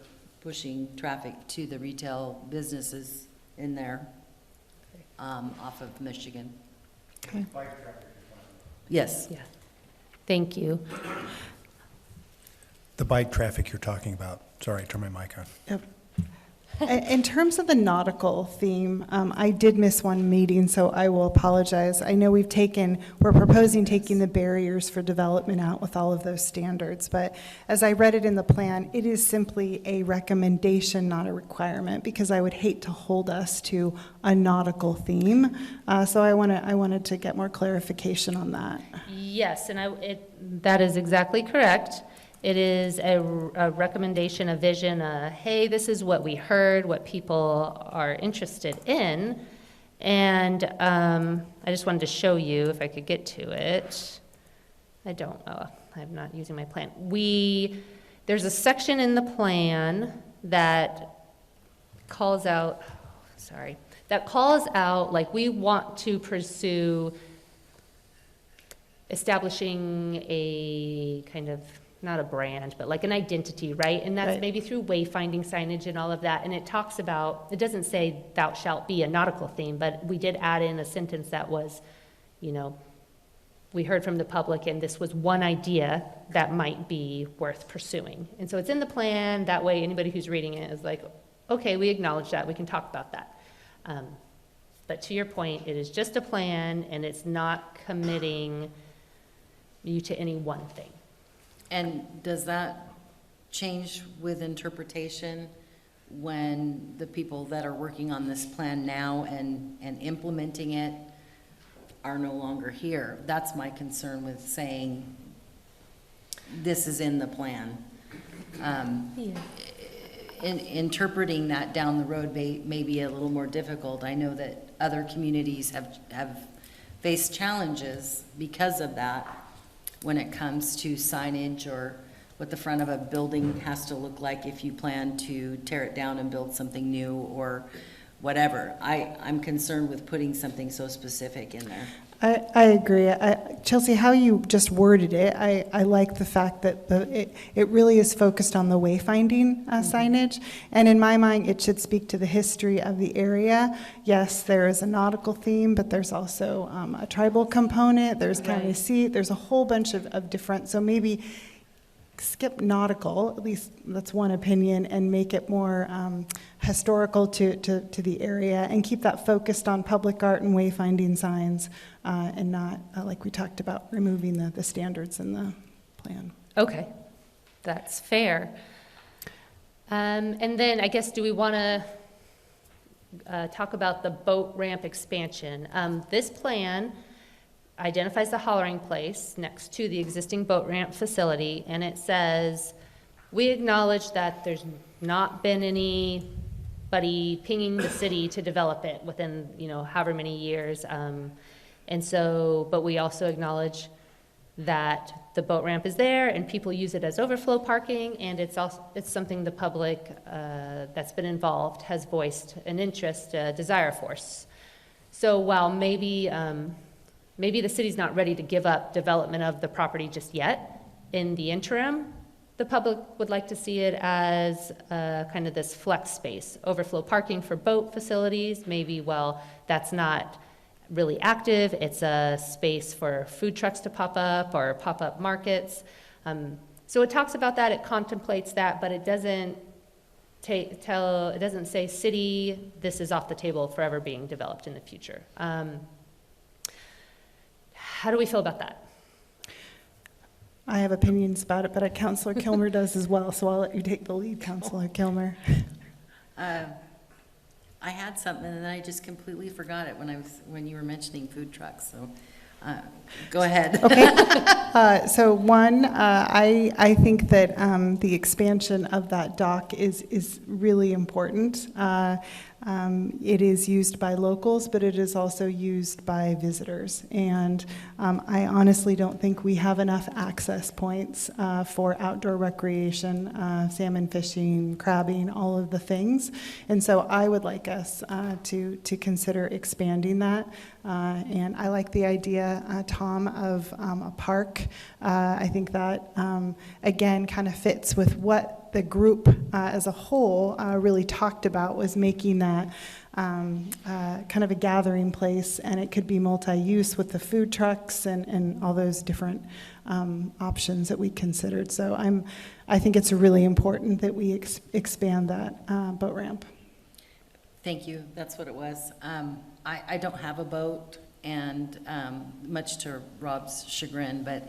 pushing traffic to the retail businesses in there, off of Michigan. Okay. Yes. Yeah. Thank you. The bike traffic you're talking about. Sorry, turn my mic on. Yep. In terms of the nautical theme, I did miss one meeting, so I will apologize. I know we're proposing taking the barriers for development out with all of those standards, but as I read it in the plan, it is simply a recommendation, not a requirement, because I would hate to hold us to a nautical theme. So I wanted to get more clarification on that. Yes, and that is exactly correct. It is a recommendation, a vision, hey, this is what we heard, what people are interested in. And I just wanted to show you, if I could get to it. I don't know, I'm not using my plan. There's a section in the plan that calls out, like, we want to pursue establishing a kind of, not a brand, but like an identity, right? And that's Right. maybe through wayfinding signage and all of that. And it talks about, it doesn't say thou shalt be a nautical theme, but we did add in a sentence that was, we heard from the public and this was one idea that might be worth pursuing. And so it's in the plan, that way anybody who's reading it is like, okay, we acknowledge that, we can talk about that. But to your point, it is just a plan and it's not committing you to any one thing. And does that change with interpretation when the people that are working on this plan now and implementing it are no longer here? That's my concern with saying this is in the plan. Interpreting that down the road may be a little more difficult. I know that other communities have faced challenges because of that, when it comes to signage or what the front of a building has to look like if you plan to tear it down and build something new or whatever. I'm concerned with putting something so specific in there. I agree. Chelsea, how you just worded it, I like the fact that it really is focused on the wayfinding signage. And in my mind, it should speak to the history of the area. Yes, there is a nautical theme, but there's also a tribal component. There's county seat. There's a whole bunch of different, so maybe skip nautical, at least that's one opinion, and make it more historical to the area and keep that focused on public art and wayfinding signs and not, like we talked about, removing the standards in the plan. Okay, that's fair. And then I guess, do we want to talk about the boat ramp expansion? This plan identifies the hollering place next to the existing boat ramp facility, and it says, we acknowledge that there's not been anybody pinging the city to develop it within, however many years. And so, but we also acknowledge that the boat ramp is there and people use it as overflow parking, and it's something the public that's been involved has voiced an interest, a desire for. So while maybe the city's not ready to give up development of the property just yet, in the interim, the public would like to see it as kind of this flex space, overflow parking for boat facilities. Maybe, well, that's not really active. It's a space for food trucks to pop up or pop-up markets. So it talks about that, it contemplates that, but it doesn't it doesn't say, city, this is off the table forever being developed in the future. How do we feel about that? I have opinions about it, but Councilor Kilmer does as well, so I'll let you take the lead, Councilor Kilmer. I had something and then I just completely forgot it when you were mentioning food trucks. So go ahead. Okay. So one, I think that the expansion of that dock is really important. It is used by locals, but it is also used by visitors. And I honestly don't think we have enough access points for outdoor recreation, salmon fishing, crabbing, all of the things. And so I would like us to consider expanding that. And I like the idea, Tom, of a park. I think that, again, kind of fits with what the group as a whole really talked about, was making that kind of a gathering place, and it could be multi-use with the food trucks and all those different options that we considered. So I think it's really important that we expand that boat ramp. Thank you, that's what it was. I don't have a boat, and much to Rob's chagrin, but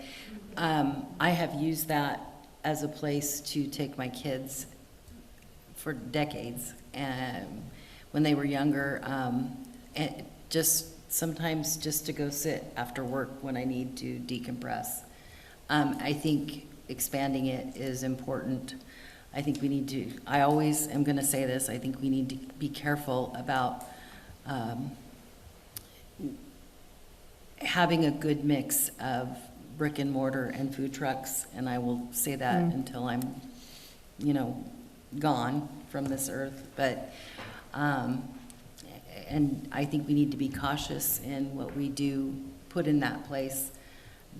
I have used that as a place to take my kids for decades, when they were younger, and sometimes just to go sit after work when I need to decompress. I think expanding it is important. I think we need to, I always am gonna say this, I think we need to be careful about having a good mix of brick and mortar and food trucks, and I will say that until I'm, gone from this earth. But, and I think we need to be cautious in what we do put in that place.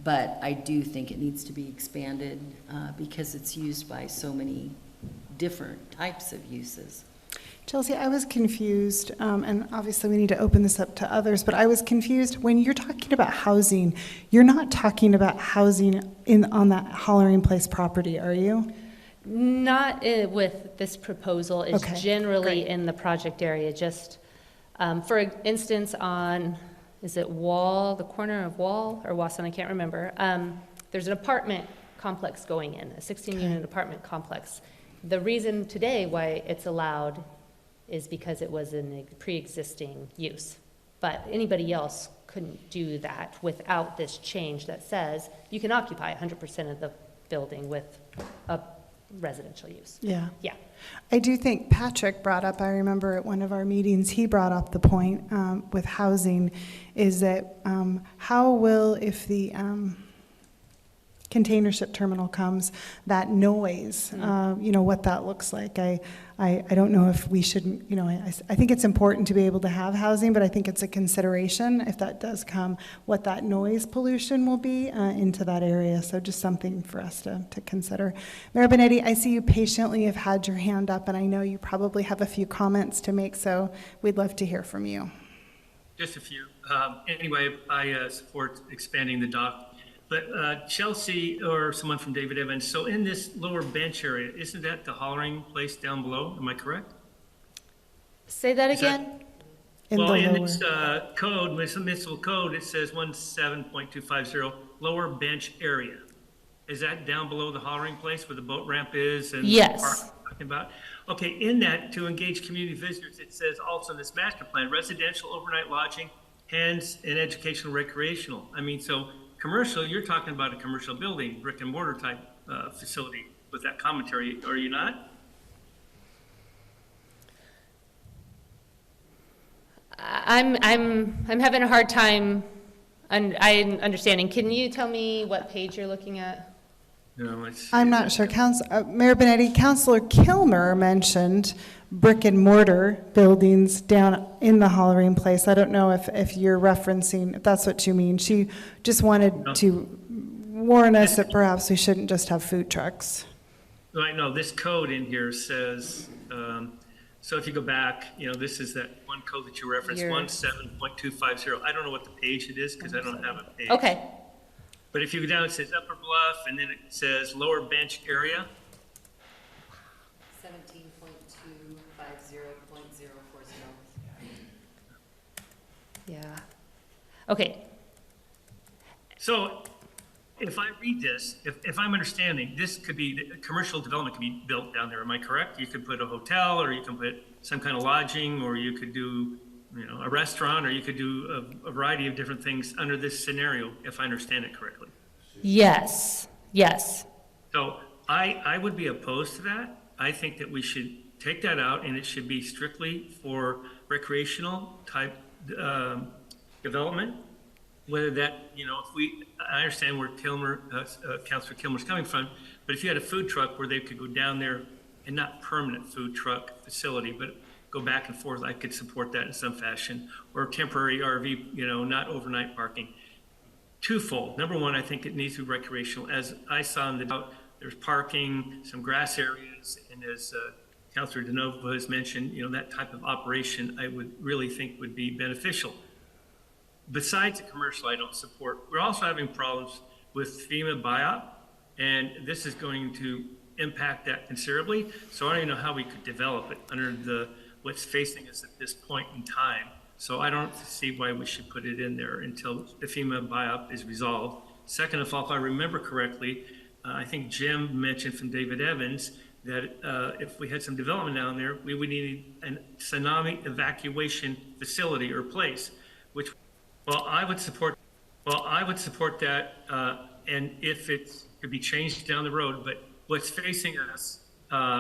But I do think it needs to be expanded because it's used by so many different types of uses. Chelsea, I was confused, and obviously we need to open this up to others, but I was confused. When you're talking about housing, you're not talking about housing on that Hollering Place property, are you? Not with this proposal. It's Okay, generally great. in the project area, just, for instance, on, is it Wall, the corner of Wall or Wasson, I can't remember. There's an apartment complex going in, a 16-unit apartment complex. The reason today why it's allowed is because it was in a pre-existing use. But anybody else couldn't do that without this change that says you can occupy 100% of the building with a residential use. Yeah. Yeah. I do think Patrick brought up, I remember at one of our meetings, he brought up the point with housing, is that how will, if the container ship terminal comes, that noise, what that looks like. I don't know if we shouldn't, I think it's important to be able to have housing, but I think it's a consideration, if that does come, what that noise pollution will be into that area. So just something for us to consider. Mayor Benetti, I see you patiently have had your hand up, and I know you probably have a few comments to make, so we'd love to hear from you. Just a few. Anyway, I support expanding the dock. But Chelsea or someone from David Evans, so in this lower bench area, isn't that the Hollering Place down below? Am I correct? Say that Is that- again? Well, in this code, municipal code, it says 17.250, lower bench area. Is that down below the Hollering Place where the boat ramp is? And Yes. the park we're talking about? Okay, in that, to engage community visitors, it says also in this master plan, residential, overnight lodging, hands, and educational, recreational. I mean, so commercial, you're talking about a commercial building, brick and mortar type facility with that commentary, are you not? I'm having a hard time understanding. Can you tell me what page you're looking at? No, it's. I'm not sure. Mayor Benetti, Councilor Kilmer mentioned brick and mortar buildings down in the Hollering Place. I don't know if you're referencing, if that's what you mean. She just wanted to warn us that perhaps we shouldn't just have food trucks. Right, no, this code in here says, so if you go back, this is that one code that you referenced, 17.250. I don't know what the page it is because I don't have a page. Okay. But if you go down, it says Upper Bluff, and then it says lower bench area. 17.250.040. Yeah. Okay. So if I read this, if I'm understanding, this could be, commercial development could be built down there, am I correct? You could put a hotel, or you can put some kind of lodging, or you could do, a restaurant, or you could do a variety of different things under this scenario, if I understand it correctly. Yes. Yes. So I would be opposed to that. I think that we should take that out, and it should be strictly for recreational type development. Whether that, I understand where Councilor Kilmer's coming from, but if you had a food truck where they could go down there, and not permanent food truck facility, but go back and forth, I could support that in some fashion, or temporary RV, not overnight parking. Twofold. Number one, I think it needs to be recreational. As I saw in the, there's parking, some grass areas, and as Councilor DeNovo has mentioned, that type of operation I would really think would be beneficial. Besides the commercial, I don't support. We're also having problems with FEMA BIOP, and this is going to impact that considerably. So I don't even know how we could develop it under what's facing us at this point in time. So I don't see why we should put it in there until the FEMA BIOP is resolved. Second of all, if I remember correctly, I think Jim mentioned from David Evans that if we had some development down there, we would need a tsunami evacuation facility or place, which, I would support that, and if it could be changed down the road, but what's facing us,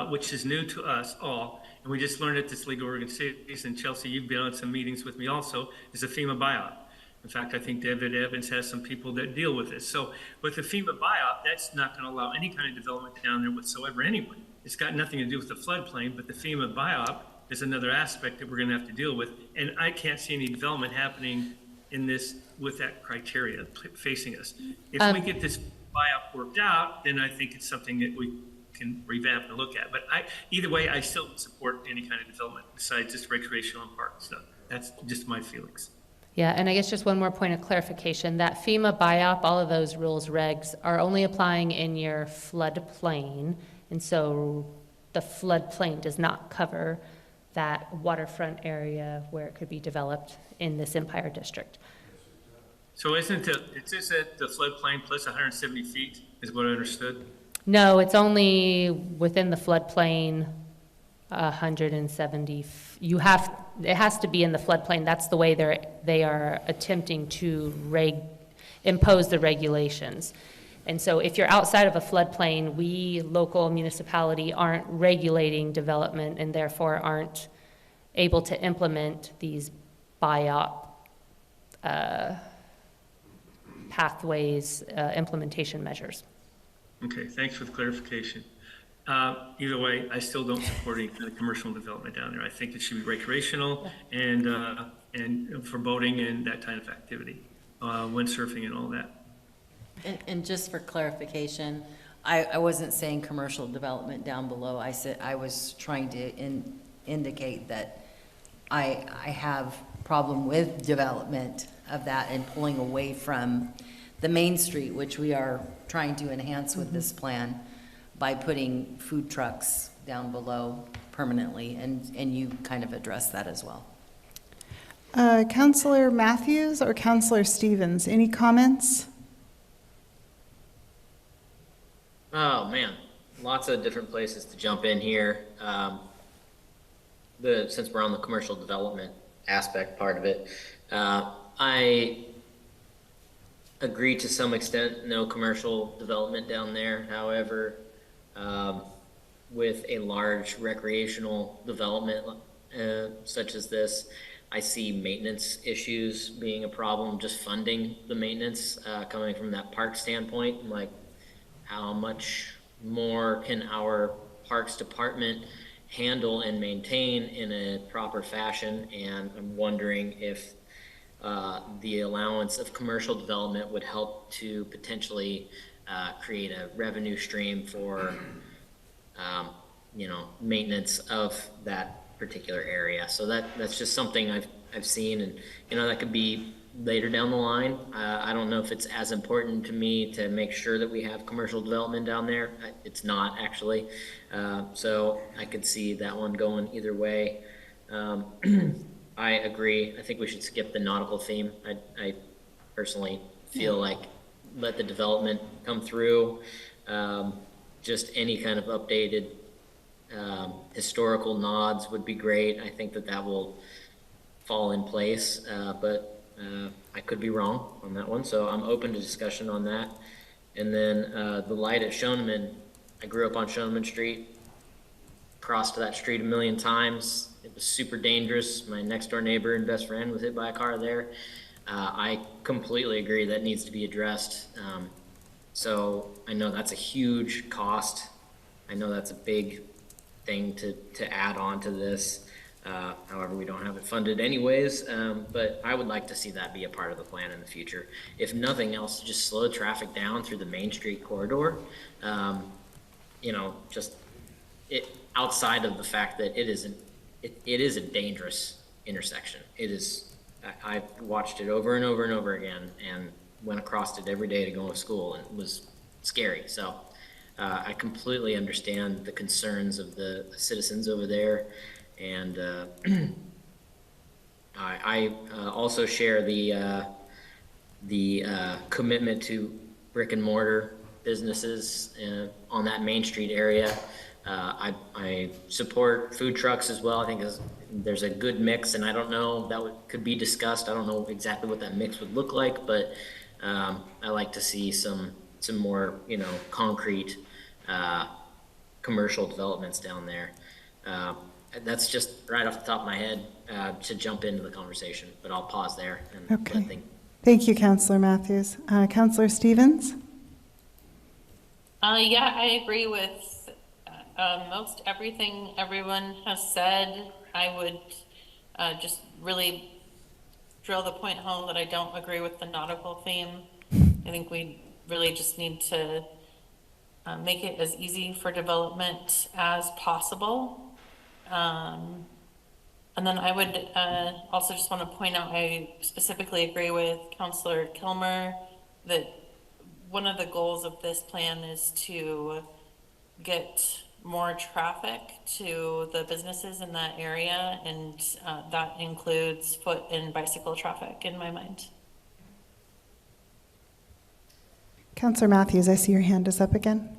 which is new to us all, and we just learned at this League of Oregon Cities, and Chelsea, you've been on some meetings with me also, is a FEMA BIOP. In fact, I think David Evans has some people that deal with this. So with the FEMA BIOP, that's not going to allow any kind of development down there whatsoever anyway. It's got nothing to do with the floodplain, but the FEMA BIOP is another aspect that we're going to have to deal with. And I can't see any development happening in this with that criteria facing us. If we get this BIOP worked out, then I think it's something that we can revamp and look at. But either way, I still support any kind of development besides just recreational and park stuff. That's just my feelings. Yeah, and I guess just one more point of clarification, that FEMA BIOP, all of those rules, regs, are only applying in your floodplain, and so the floodplain does not cover that waterfront area where it could be developed in this Empire District. So isn't it's just at the floodplain plus 170 feet is what I understood? No, it's only within the floodplain, 170. It has to be in the floodplain. That's the way they are attempting to impose the regulations. And so if you're outside of a floodplain, we, local municipality, aren't regulating development and therefore aren't able to implement these BIOP pathways, implementation measures. Okay, thanks for the clarification. Either way, I still don't support any kind of commercial development down there. I think it should be recreational and for boating and that kind of activity, windsurfing and all that. And just for clarification, I wasn't saying commercial development down below. I was trying to indicate that I have problem with development of that and pulling away from the main street, which we are trying to enhance with this plan by putting food trucks down below permanently, and you kind of addressed that as well. Councilor Matthews or Councilor Stevens, any comments? Oh, man. Lots of different places to jump in here. Since we're on the commercial development aspect part of it, I agree to some extent, no commercial development down there. However, with a large recreational development such as this, I see maintenance issues being a problem, just funding the maintenance coming from that park standpoint. Like, how much more can our parks department handle and maintain in a proper fashion? And I'm wondering if the allowance of commercial development would help to potentially create a revenue stream for maintenance of that particular area. So that's just something I've seen, and that could be later down the line. I don't know if it's as important to me to make sure that we have commercial development down there. It's not actually. So I could see that one going either way. I agree. I think we should skip the nautical theme. I personally feel like let the development come through. Just any kind of updated historical nods would be great. I think that will fall in place, but I could be wrong on that one. So I'm open to discussion on that. And then the light at Schoeneman, I grew up on Schoeneman Street. crossed that street a million times. It was super dangerous. My next door neighbor and best friend was hit by a car there. I completely agree that needs to be addressed. So I know that's a huge cost. I know that's a big thing to add on to this. However, we don't have it funded anyways, but I would like to see that be a part of the plan in the future. If nothing else, just slow traffic down through the Main Street corridor. You know, just outside of the fact that it is a dangerous intersection. It is. I've watched it over and over and over again, and went across it every day to go to school, and it was scary. So I completely understand the concerns of the citizens over there, and I also share the commitment to brick and mortar businesses on that Main Street area. I support food trucks as well. I think there's a good mix, and I don't know, could be discussed. I don't know exactly what that mix would look like, but I like to see some more, you know, concrete commercial developments down there. That's just right off the top of my head to jump into the conversation, but I'll pause there. And Okay. Thank you, Councillor Matthews. Councillor Stevens? Yeah, I agree with most everything everyone has said. I would just really drill the point home that I don't agree with the nautical theme. I think we really just need to make it as easy for development as possible. And then I would also just want to point out, I specifically agree with Councillor Kilmer that one of the goals of this plan is to get more traffic to the businesses in that area, and that includes foot and bicycle traffic in my mind. Councillor Matthews, I see your hand is up again.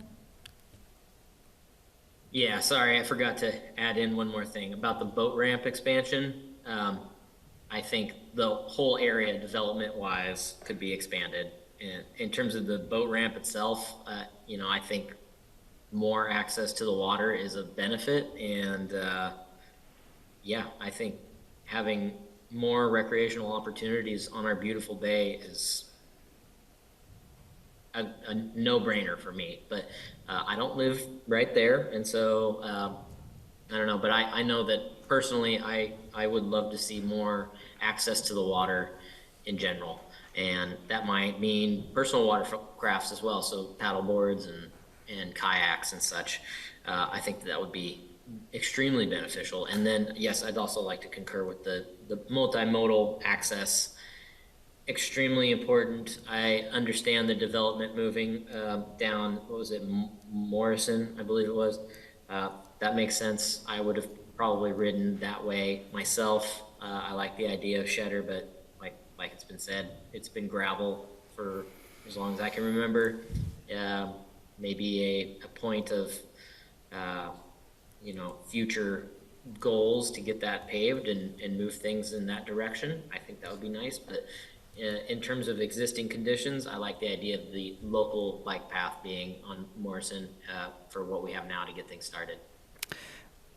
Yeah, sorry, I forgot to add in one more thing about the boat ramp expansion. I think the whole area development-wise could be expanded. And in terms of the boat ramp itself, you know, I think more access to the water is a benefit, and yeah, I think having more recreational opportunities on our beautiful bay is a no-brainer for me. But I don't live right there, and so I don't know, but I know that personally I would love to see more access to the water in general, and that might mean personal watercrafts as well, so paddle boards and kayaks and such. I think that would be extremely beneficial. And then, yes, I'd also like to concur with the multimodal access. Extremely important. I understand the development moving down, what was it, Morrison, I believe it was. That makes sense. I would have probably ridden that way myself. I like the idea of Cheddar, but like it's been said, it's been gravel for as long as I can remember. Maybe a point of, you know, future goals to get that paved and move things in that direction. I think that would be nice, but in terms of existing conditions, I like the idea of the local bike path being on Morrison for what we have now to get things started.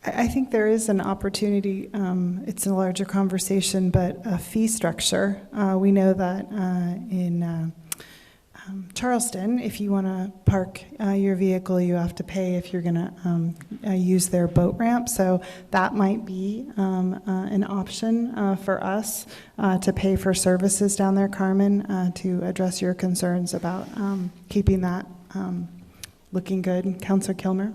I think there is an opportunity, it's a larger conversation, but a fee structure. We know that in Charleston, if you want to park your vehicle, you have to pay if you're going to use their boat ramp. So that might be an option for us to pay for services down there, Carmen, to address your concerns about keeping that looking good. Councillor Kilmer?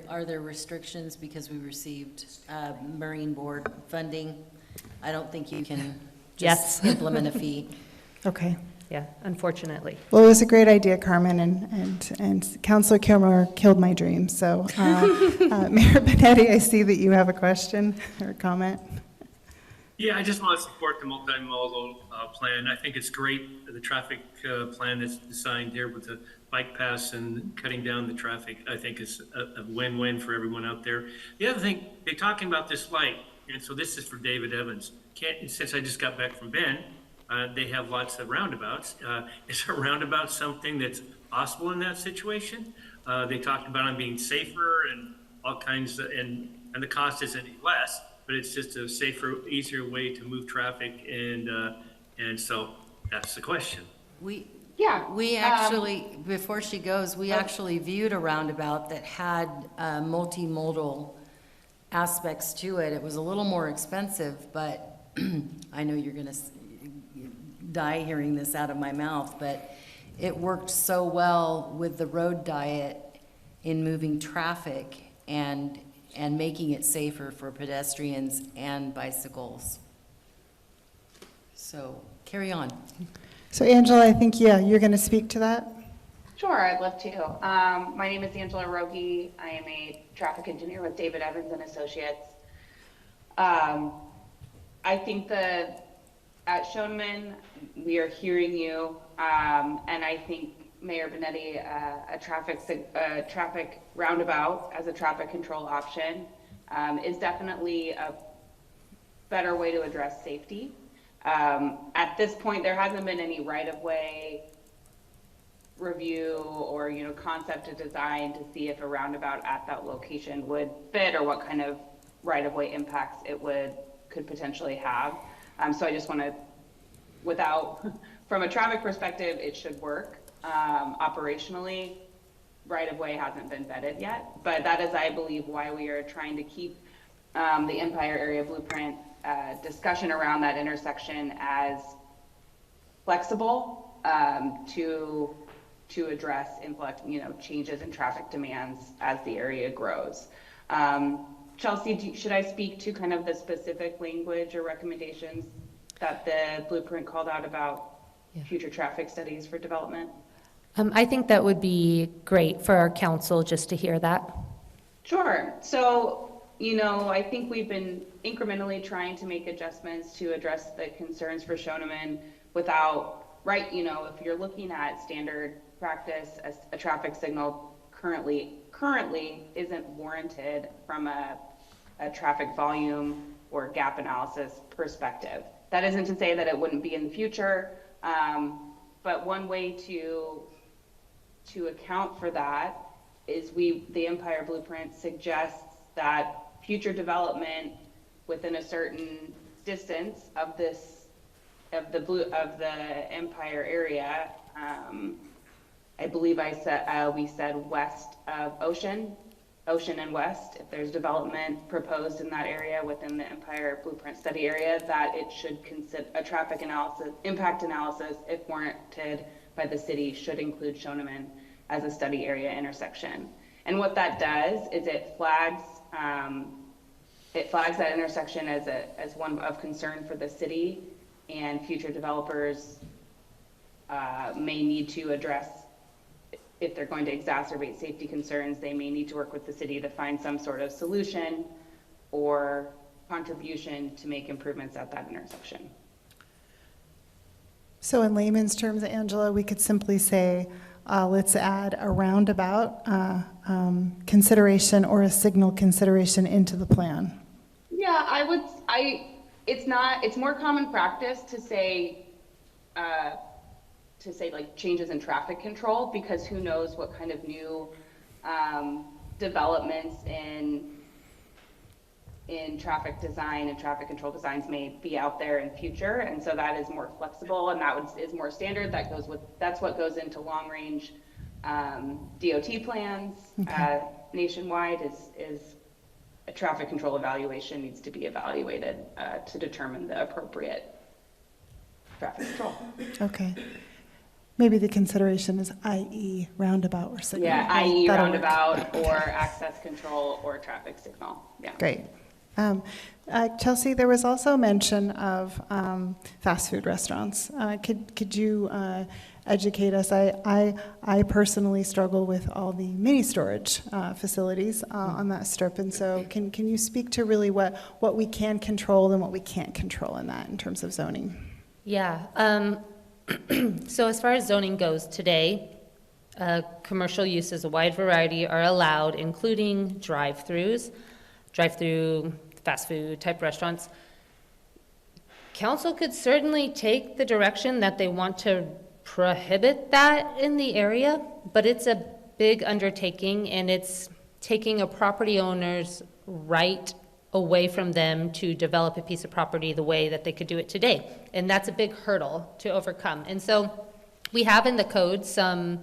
Are there restrictions because we received Marine Board funding? I don't think you can just implement a fee. Okay. Yeah, unfortunately. Well, it was a great idea, Carmen, and Councillor Kilmer killed my dream. So, Mayor Benetti, I see that you have a question or a comment. Yeah, I just want to support the multimodal plan. I think it's great, the traffic plan that's designed here with the bike paths and cutting down the traffic. I think it's a win-win for everyone out there. The other thing, they're talking about this light, and so this is for David Evans. Since I just got back from Bend, they have lots of roundabouts. Is a roundabout something that's possible in that situation? They talked about them being safer and all kinds of, and the cost isn't any less, but it's just a safer, easier way to move traffic, and so that's the question. We Yeah. actually, before she goes, we actually viewed a roundabout that had multimodal aspects to it. It was a little more expensive, but I know you're going to die hearing this out of my mouth, but it worked so well with the road diet in moving traffic and making it safer for pedestrians and bicycles. So carry on. So Angela, I think, yeah, you're going to speak to that? Sure, I'd love to. My name is Angela Rogi. I am a traffic engineer with David Evans and Associates. I think that at Schoeneman, we are hearing you, and I think Mayor Benetti, a traffic roundabout as a traffic control option is definitely a better way to address safety. At this point, there hasn't been any right-of-way review or, concept to design to see if a roundabout at that location would fit or what kind of right-of-way impacts it could potentially have. So I just want to, from a traffic perspective, it should work. Operationally, right-of-way hasn't been vetted yet, but that is, I believe, why we are trying to keep the Empire Area Blueprint discussion around that intersection as flexible to address changes in traffic demands as the area grows. Chelsea, should I speak to kind of the specific language or recommendations that the blueprint called out about future traffic studies for development? I think that would be great for our council just to hear that. Sure. So, I think we've been incrementally trying to make adjustments to address the concerns for Schoeneman without, if you're looking at standard practice, a traffic signal currently isn't warranted from a traffic volume or gap analysis perspective. That isn't to say that it wouldn't be in the future, but one way to account for that is the Empire Blueprint suggests that future development within a certain distance of the Empire area. I believe we said west of Ocean and west. If there's development proposed in that area within the Empire Blueprint study area, that it should consider a traffic analysis, impact analysis, if warranted by the city, should include Schoeneman as a study area intersection. And what that does is it flags that intersection as one of concern for the city, and future developers may need to address, if they're going to exacerbate safety concerns, they may need to work with the city to find some sort of solution or contribution to make improvements at that intersection. So in layman's terms, Angela, we could simply say, let's add a roundabout consideration or a signal consideration into the plan. Yeah, it's more common practice to say like changes in traffic control, because who knows what kind of new developments in traffic design and traffic control designs may be out there in future. And so that is more flexible, and is more standard. That's what goes into long range DOT plans. Okay. Nationwide is a traffic control evaluation needs to be evaluated to determine the appropriate traffic control. Okay. Maybe the consideration is i.e. roundabout or signal. Yeah, i.e. roundabout or access control or traffic signal. Yeah. Great. Chelsea, there was also mention of fast food restaurants. Could you educate us? I personally struggle with all the mini storage facilities on that strip, and so can you speak to really what we can control and what we can't control in that in terms of zoning? Yeah. So as far as zoning goes today, commercial uses, a wide variety are allowed, including drive-through fast food type restaurants. Council could certainly take the direction that they want to prohibit that in the area, but it's a big undertaking and it's taking a property owner's right away from them to develop a piece of property the way that they could do it today. And that's a big hurdle to overcome. And so we have in the code some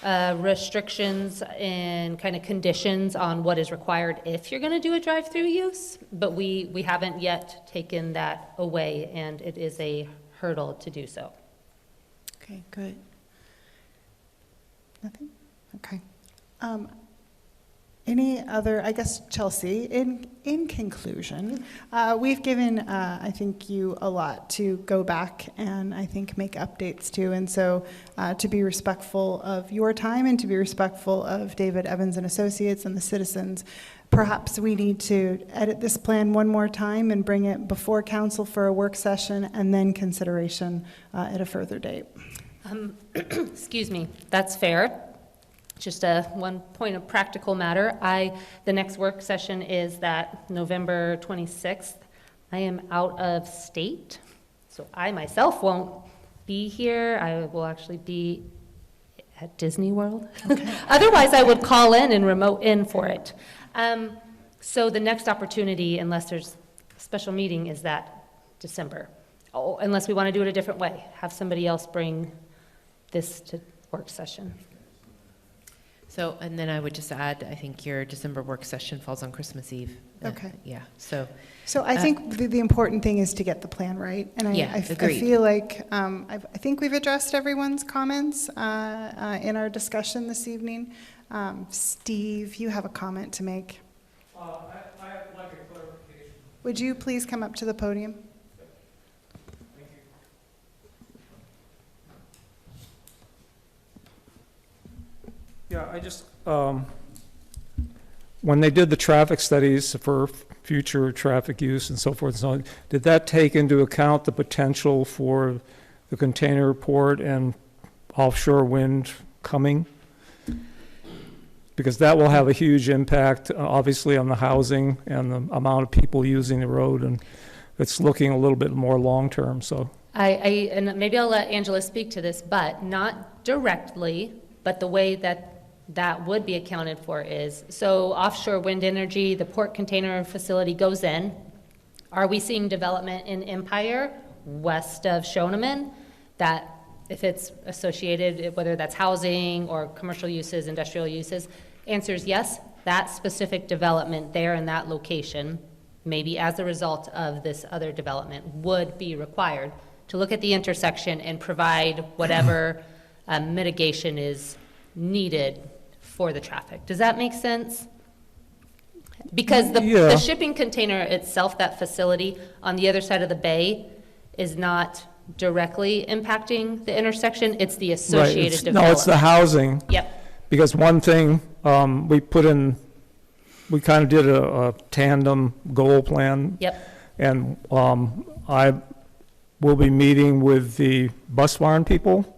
restrictions and kind of conditions on what is required if you're going to do a drive-through use, but we haven't yet taken that away, and it is a hurdle to do so. Okay, good. Nothing? Okay. Any other, I guess, Chelsea, in conclusion, we've given, I think, you a lot to go back and I think make updates to. And so to be respectful of your time and to be respectful of David Evans and Associates and the citizens, perhaps we need to edit this plan one more time and bring it before council for a work session and then consideration at a further date. Excuse me, that's fair. Just one point of practical matter. The next work session is that November 26th. I am out of state, so I myself won't be here. I will actually be at Disney World. Okay. Otherwise, I would call in and remote in for it. So the next opportunity, unless there's a special meeting, is that December. Oh, unless we want to do it a different way. Have somebody else bring this to work session. So, and then I would just add, I think your December work session falls on Christmas Eve. Okay. Yeah, so. So I think the important thing is to get the plan right. And I feel like, I think we've addressed everyone's comments in our discussion this evening. Steve, you have a comment to make. I have like a clarification. Would you please come up to the podium? Thank you. Yeah, I just, when they did the traffic studies for future traffic use and so forth and so on, did that take into account the potential for the container port and offshore wind coming? Because that will have a huge impact, obviously, on the housing and the amount of people using the road, and it's looking a little bit more long-term, so. And maybe I'll let Angela speak to this, but not directly, but the way that would be accounted for is, so offshore wind energy, the port container facility goes in. Are we seeing development in Empire, west of Shoneman, that if it's associated, whether that's housing or commercial uses, industrial uses? Answer is yes, that specific development there in that location, maybe as a result of this other development, would be required to look at the intersection and provide whatever mitigation is needed for the traffic. Does that make sense? Because the shipping container itself, that facility on the other side of the bay, is not directly impacting the intersection. It's the associated development. No, it's the housing. Yep. Because one thing we kind of did a tandem goal plan. Yep. And I will be meeting with the bus barn people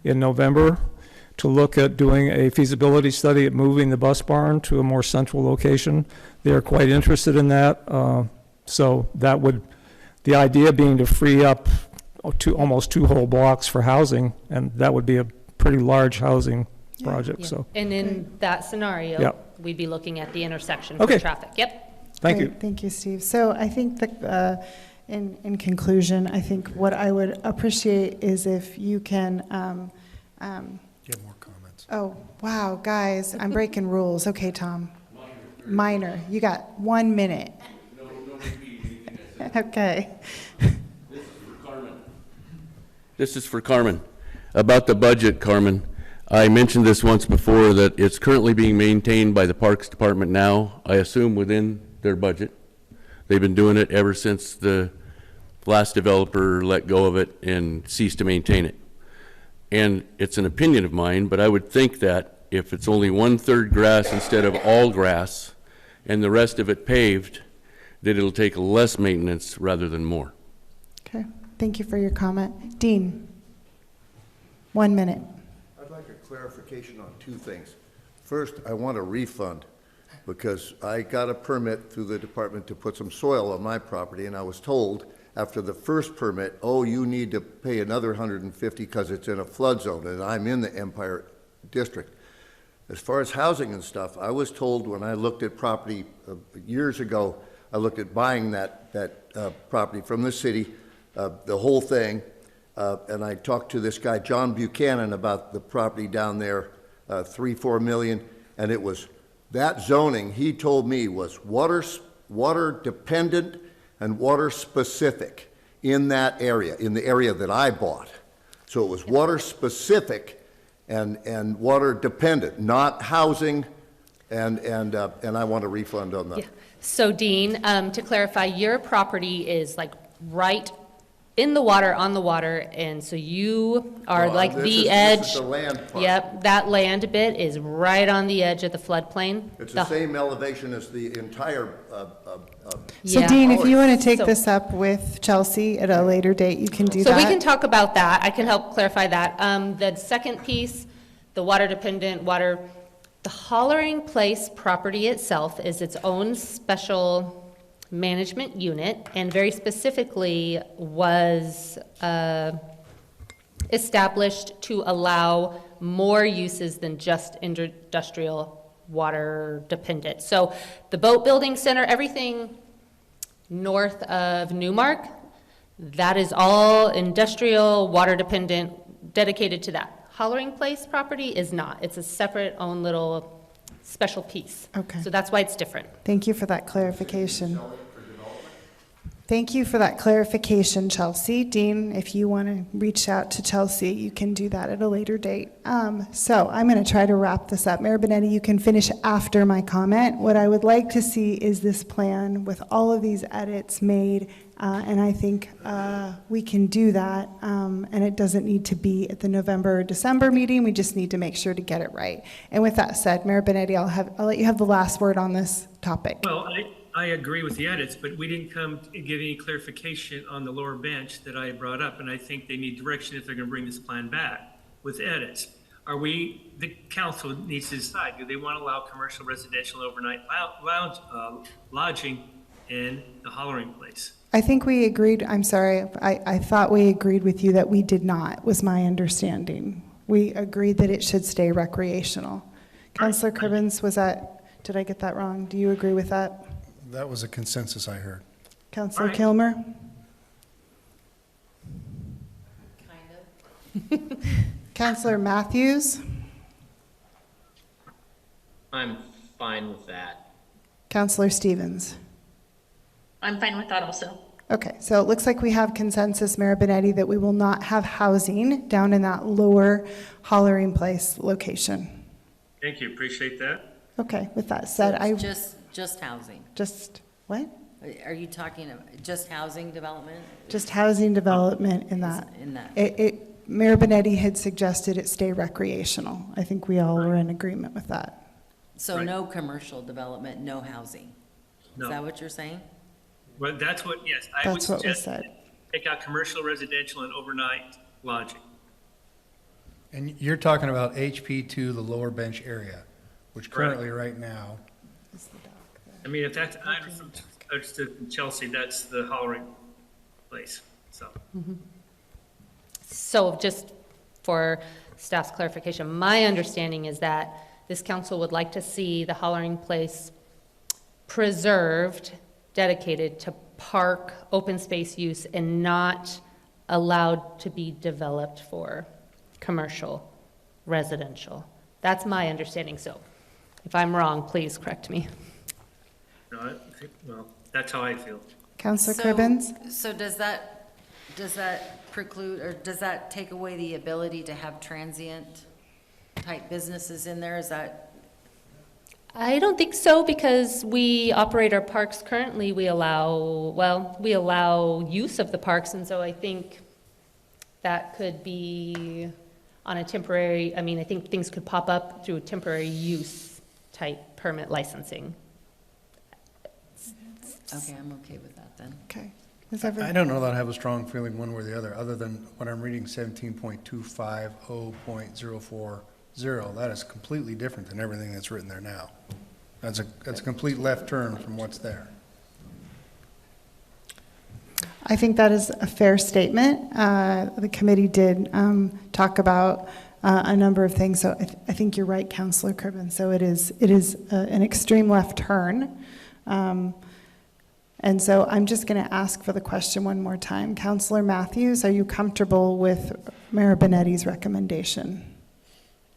in November to look at doing a feasibility study at moving the bus barn to a more central location. They are quite interested in that. So that would, the idea being to free up almost 2 whole blocks for housing, and that would be a pretty large housing project. Yeah. So. And in that scenario, Yep. we'd be looking at the intersection for traffic. Yep. Thank Great. you. Thank you, Steve. So I think that in conclusion, I think what I would appreciate is if you can. You have more comments. Oh, wow, guys, I'm breaking rules. Okay, Tom. Minor. You got 1 minute. No repeating anything I said. Okay. This is for Carmen. This is for Carmen. About the budget, Carmen, I mentioned this once before, that it's currently being maintained by the Parks Department now, I assume within their budget. They've been doing it ever since the last developer let go of it and ceased to maintain it. And it's an opinion of mine, but I would think that if it's only 1/3 grass instead of all grass and the rest of it paved, that it'll take less maintenance rather than more. Okay. Thank you for your comment. Dean, 1 minute. I'd like a clarification on 2 things. First, I want a refund because I got a permit through the department to put some soil on my property, and I was told after the first permit, oh, you need to pay another $150 because it's in a flood zone, and I'm in the Empire District. As far as housing and stuff, I was told when I looked at property years ago, I looked at buying that property from the city, the whole thing, and I talked to this guy, John Buchanan, about the property down there, 3-4 million, and it was, that zoning, he told me, was water dependent and water specific in that area, in the area that I bought. So it was water specific and water dependent, not housing, and I want a refund on that. Yeah. So Dean, to clarify, your property is like right in the water, on the water, and so you are Well, like this the is edge. the land part. Yep, that land bit is right on the edge of the floodplain. It's the same elevation as the entire, So Yeah. Dean, if you want to take So- this up with Chelsea at a later date, you can do So that. we can talk about that. I can help clarify that. The second piece, the water dependent, the Hollering Place property itself is its own special management unit, and very specifically was established to allow more uses than just industrial water dependent. So the boat building center, everything north of Newmark, that is all industrial, water dependent, dedicated to that. Hollering Place property is not. It's a separate own little special piece. Okay. So that's why it's different. Thank you for that clarification. Thank you for that clarification, Chelsea. Dean, if you want to reach out to Chelsea, you can do that at a later date. So I'm going to try to wrap this up. Mayor Benetti, you can finish after my comment. What I would like to see is this plan with all of these edits made, and I think we can do that, and it doesn't need to be at the November or December meeting. We just need to make sure to get it right. And with that said, Mayor Benetti, I'll let you have the last word on this topic. Well, I agree with the edits, but we didn't come to give any clarification on the lower bench that I brought up, and I think they need direction if they're gonna bring this plan back with edits. The council needs to decide, do they want to allow commercial, residential, overnight lounge, lodging in the Hollering Place? I think we agreed, I'm sorry, I thought we agreed with you that we did not, was my understanding. We agreed that it should stay recreational. Councilor Cribbins, did I get that wrong? Do you agree with that? That was a consensus I heard. Councilor right. Kilmer? Kind of. Councilor Matthews? I'm fine with that. Councilor Stevens? I'm fine with that also. Okay, so it looks like we have consensus, Mayor Benetti, that we will not have housing down in that lower Hollering Place location. Thank you, appreciate that. Okay, with that said, Just housing. Just, what? Are you talking of just housing development? Just housing development in that. In that. Mayor Benetti had suggested it stay recreational. I think we all were in agreement with that. So Right. no commercial development, no housing? No. Is that what you're saying? Well, that's what, yes, I would That's what was suggest said. take out commercial, residential, and overnight lodging. And you're talking about HP2, the lower bench area, which currently, right now, I mean, if that's, I understood from Chelsea, that's the Hollering Place, so. So just for staff's clarification, my understanding is that this council would like to see the Hollering Place preserved, dedicated to park, open space use, and not allowed to be developed for commercial, residential. That's my understanding, so if I'm wrong, please correct me. No, I think, well, that's how I feel. Councilor Cribbins? So does that preclude, or does that take away the ability to have transient type businesses in there? Is that? I don't think so, because we operate our parks currently, we allow use of the parks, and so I think that could be on a temporary, I think things could pop up through temporary use type permit licensing. Okay, I'm okay with that then. Okay. I don't know that I have a strong feeling one way or the other than when I'm reading 17.250.040. That is completely different than everything that's written there now. That's a complete left turn from what's there. I think that is a fair statement. The committee did talk about a number of things. So I think you're right, Councillor Cribbin. So it is an extreme left turn. And so I'm just going to ask for the question one more time. Councillor Matthews, are you comfortable with Mayor Benetti's recommendation?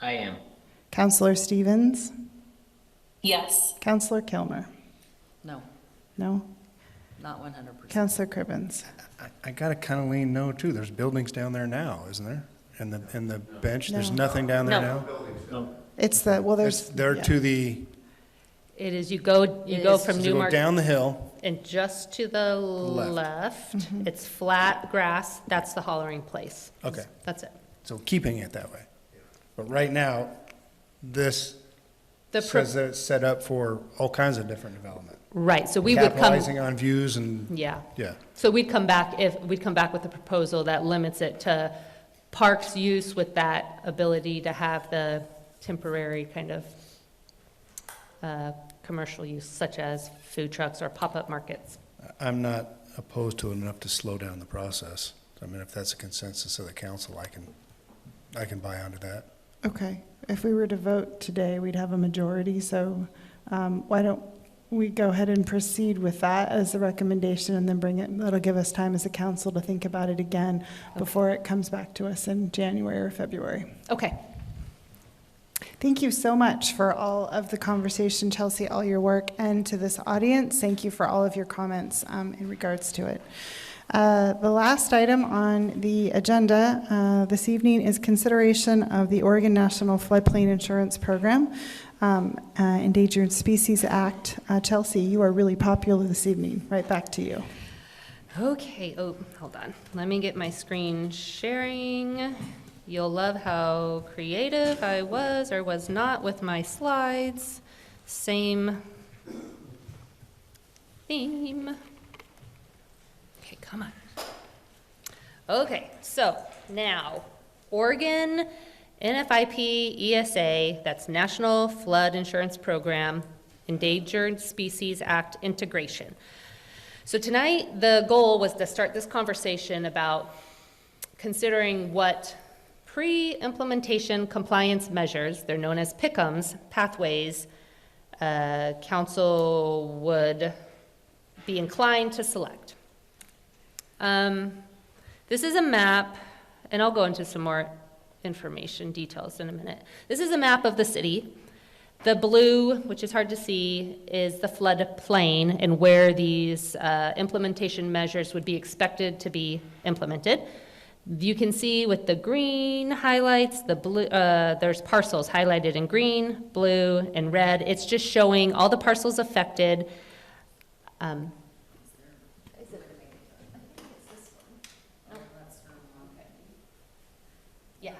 I am. Councillor Stevens? Yes. Councillor Kilmer? No, No? not 100%. Councillor Cribbins? I gotta kind of lean no too. There's buildings down there now, isn't there? And the bench, there's No. nothing down there No. now? It's the, well, there's. They're yeah. to the, It is, you go from to go Newmark. down the hill. And just to the left, it's flat grass, that's the hollering place. Okay. That's it. So keeping it that way. But right now, this The says that it's set up for all kinds of different development. Right, so we would come. Capitalizing on views and, Yeah. yeah. So we'd come back with a proposal that limits it to parks use with that ability to have the temporary kind of commercial use, such as food trucks or pop-up markets. I'm not opposed to it enough to slow down the process. I mean, if that's a consensus of the council, I can buy onto that. Okay. If we were to vote today, we'd have a majority. So why don't we go ahead and proceed with that as a recommendation and then bring it, that'll give us time as a council to think about it again before it comes back to us in January or February. Okay. Thank you so much for all of the conversation, Chelsea, all your work, and to this audience, thank you for all of your comments in regards to it. The last item on the agenda this evening is consideration of the Oregon National Floodplain Insurance Program, Endangered Species Act. Chelsea, you are really popular this evening. Right back to you. Okay, oh, hold on. Let me get my screen sharing. You'll love how creative I was or was not with my slides. Same theme. Okay, come on. Okay, so now, Oregon NFIP ESA, that's National Flood Insurance Program, Endangered Species Act integration. So tonight, the goal was to start this conversation about considering what pre-implementation compliance measures, they're known as PICMs, pathways, council would be inclined to select. This is a map, and I'll go into some more information details in a minute. This is a map of the city. The blue, which is hard to see, is the floodplain and where these implementation measures would be expected to be implemented. You can see with the green highlights, the blue, there's parcels highlighted in green, blue, and red. It's just showing all the parcels affected. Yeah.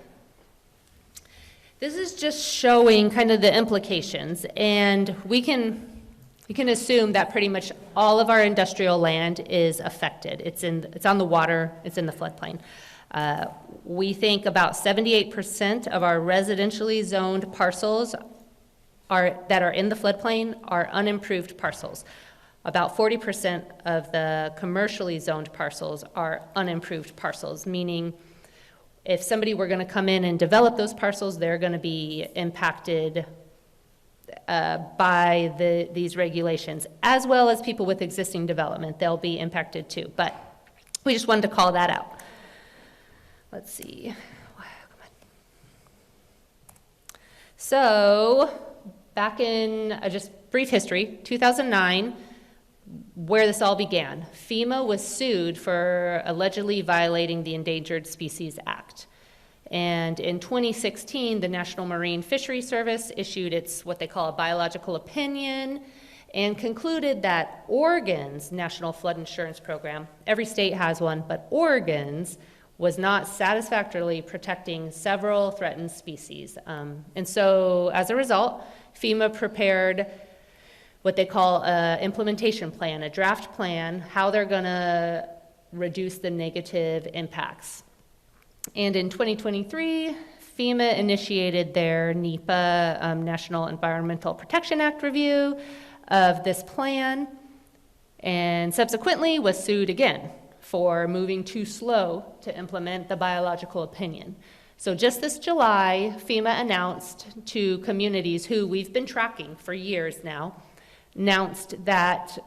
This is just showing kind of the implications, and we can assume that pretty much all of our industrial land is affected. It's on the water, it's in the floodplain. We think about 78% of our residentially zoned parcels that are in the floodplain are unimproved parcels. About 40% of the commercially zoned parcels are unimproved parcels, meaning if somebody were going to come in and develop those parcels, they're going to be impacted by these regulations, as well as people with existing development. They'll be impacted too, but we just wanted to call that out. Let's see. So, back in just brief history, 2009, where this all began. FEMA was sued for allegedly violating the Endangered Species Act. And in 2016, the National Marine Fisheries Service issued its what they call a biological opinion and concluded that Oregon's National Flood Insurance Program, every state has one, but Oregon's was not satisfactorily protecting several threatened species. And so as a result, FEMA prepared what they call an implementation plan, a draft plan, how they're gonna reduce the negative impacts. And in 2023, FEMA initiated their NEPA, National Environmental Protection Act review of this plan, and subsequently was sued again for moving too slow to implement the biological opinion. So just this July, FEMA announced to communities who we've been tracking for years now, announced that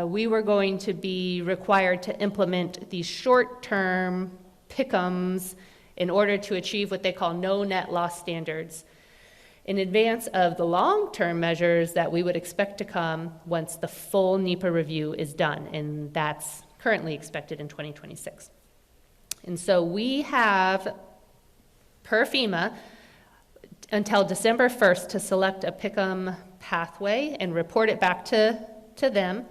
we were going to be required to implement these short-term pick'ems in order to achieve what they call no net loss standards in advance of the long-term measures that we would expect to come once the full NEPA review is done, and that's currently expected in 2026. And so we have, per FEMA, until December 1st to select a pick'em pathway and report it back to them.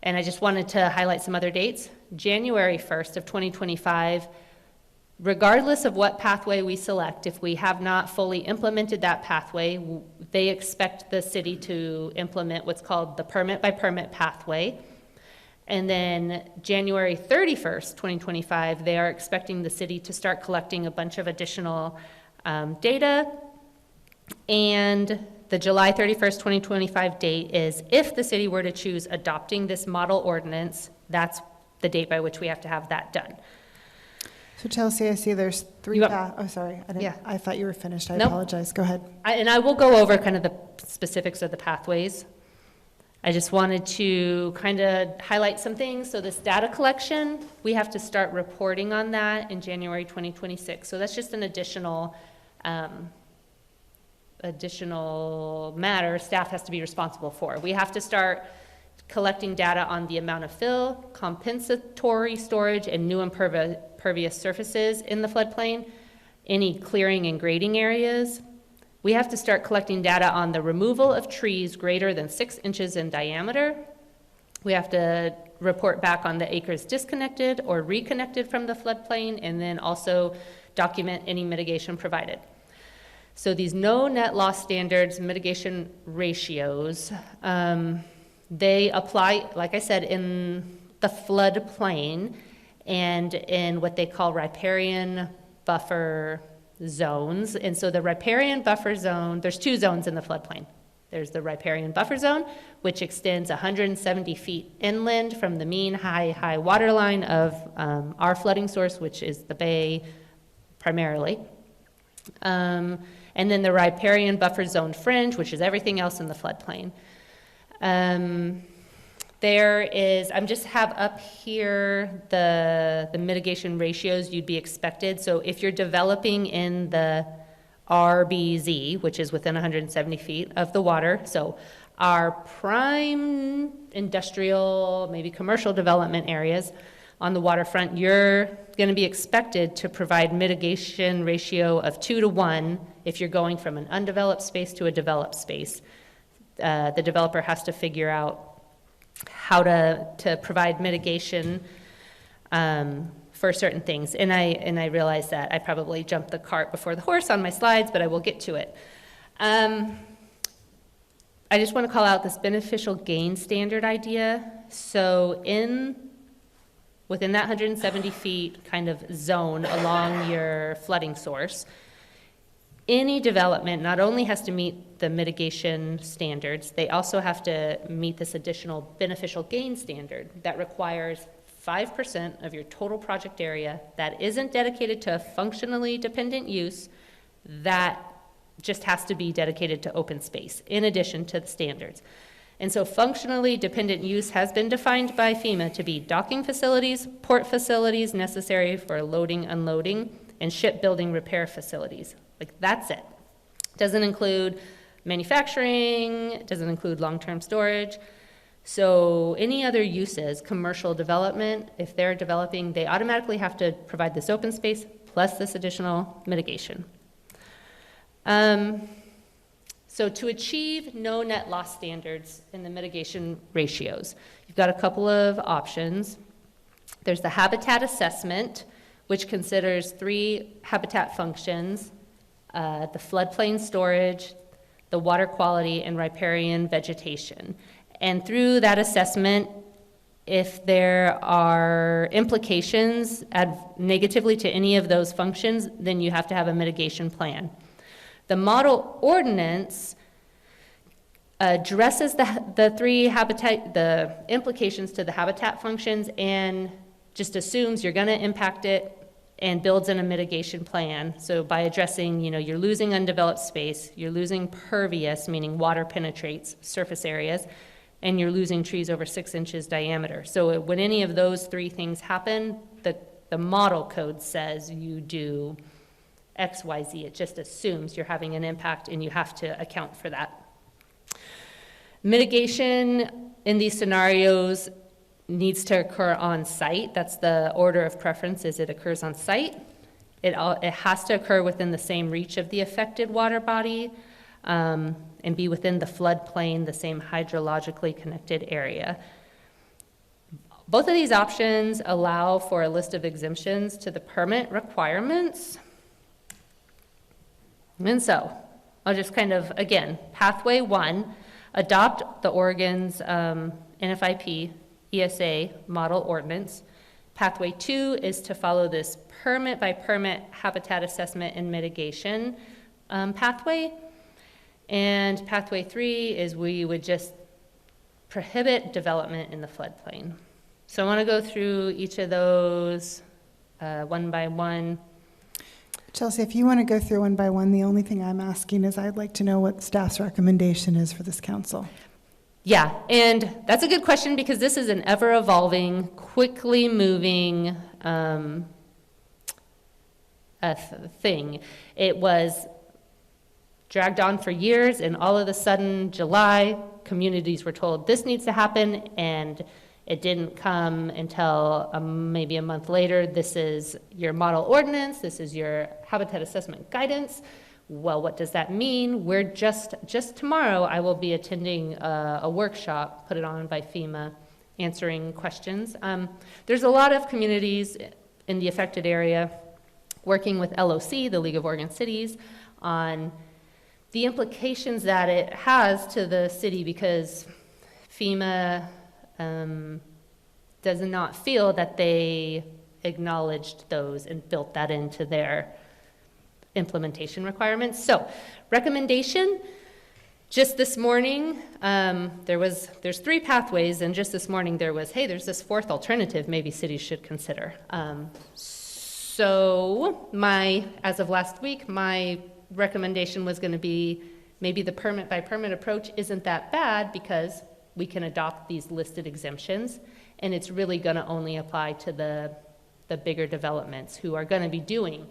And I just wanted to highlight some other dates. January 1st of 2025, regardless of what pathway we select, if we have not fully implemented that pathway, they expect the city to implement what's called the permit by permit pathway. And then January 31st, 2025, they are expecting the city to start collecting a bunch of additional data. And the July 31st, 2025 date is if the city were to choose adopting this model ordinance, that's the date by which we have to have that done. So Chelsea, I see there's three, oh, sorry, I thought you were finished, I apologize, go ahead. And I will go over kind of the specifics of the pathways. I just wanted to kind of highlight some things. So this data collection, we have to start reporting on that in January 2026. So that's just an additional matter staff has to be responsible for. We have to start collecting data on the amount of fill, compensatory storage, and new impervious surfaces in the floodplain, any clearing and grading areas. We have to start collecting data on the removal of trees greater than 6 inches in diameter. We have to report back on the acres disconnected or reconnected from the floodplain, and then also document any mitigation provided. So these no net loss standards, mitigation ratios, they apply, like I said, in the floodplain and in what they call riparian buffer zones. And so the riparian buffer zone, there's 2 zones in the floodplain. There's the riparian buffer zone, which extends 170 feet inland from the mean high water line of our flooding source, which is the bay primarily. And then the riparian buffer zone fringe, which is everything else in the floodplain. There is, I just have up here the mitigation ratios you'd be expected. So if you're developing in the RBZ, which is within 170 feet of the water, so our prime industrial, maybe commercial development areas on the waterfront, you're going to be expected to provide mitigation ratio of 2 to 1 if you're going from an undeveloped space to a developed space. The developer has to figure out how to provide mitigation for certain things. And I realize that I probably jumped the cart before the horse on my slides, but I will get to it. I just want to call out this beneficial gain standard idea. So within that 170 feet kind of zone along your flooding source, any development not only has to meet the mitigation standards, they also have to meet this additional beneficial gain standard that requires 5% of your total project area that isn't dedicated to a functionally dependent use, that just has to be dedicated to open space in addition to the standards. And so functionally dependent use has been defined by FEMA to be docking facilities, port facilities necessary for loading, unloading, and shipbuilding repair facilities. Like, that's it. Doesn't include manufacturing, doesn't include long-term storage. So any other uses, commercial development, if they're developing, they automatically have to provide this open space plus this additional mitigation. So to achieve no net loss standards in the mitigation ratios, you've got a couple of options. There's the habitat assessment, which considers 3 habitat functions: the floodplain storage, the water quality, and riparian vegetation. And through that assessment, if there are implications negatively to any of those functions, then you have to have a mitigation plan. The model ordinance addresses the implications to the habitat functions and just assumes you're going to impact it and builds in a mitigation plan. So by addressing, you're losing undeveloped space, you're losing pervious, meaning water penetrates surface areas, and you're losing trees over 6 inches diameter. So when any of those 3 things happen, the model code says you do X, Y, Z. It just assumes you're having an impact and you have to account for that. Mitigation in these scenarios needs to occur on site. That's the order of preference, is it occurs on site. It has to occur within the same reach of the affected water body, and be within the floodplain, the same hydrologically connected area. Both of these options allow for a list of exemptions to the permit requirements. And so, I'll just kind of, again, pathway 1, adopt the Oregon's NFIP ESA model ordinance. Pathway 2 is to follow this permit by permit habitat assessment and mitigation pathway. And pathway 3 is we would just prohibit development in the floodplain. So I want to go through each of those one by one. Chelsea, if you want to go through one by one, the only thing I'm asking is I'd like to know what staff's recommendation is for this council. Yeah, and that's a good question because this is an ever-evolving, quickly moving thing. It was dragged on for years, and all of a sudden, July, communities were told this needs to happen, and it didn't come until maybe a month later. This is your model ordinance. This is your habitat assessment guidance. Well, what does that mean? We're just tomorrow, I will be attending a workshop put on by FEMA, answering questions. There's a lot of communities in the affected area working with LOC, the League of Oregon Cities, on the implications that it has to the city because FEMA does not feel that they acknowledged those and built that into their implementation requirements. So, recommendation, just this morning, there's 3 pathways, and just this morning there was, hey, there's this 4th alternative maybe cities should consider. So, as of last week, my recommendation was going to be maybe the permit by permit approach isn't that bad because we can adopt these listed exemptions, and it's really going to only apply to the bigger developments who are going to be doing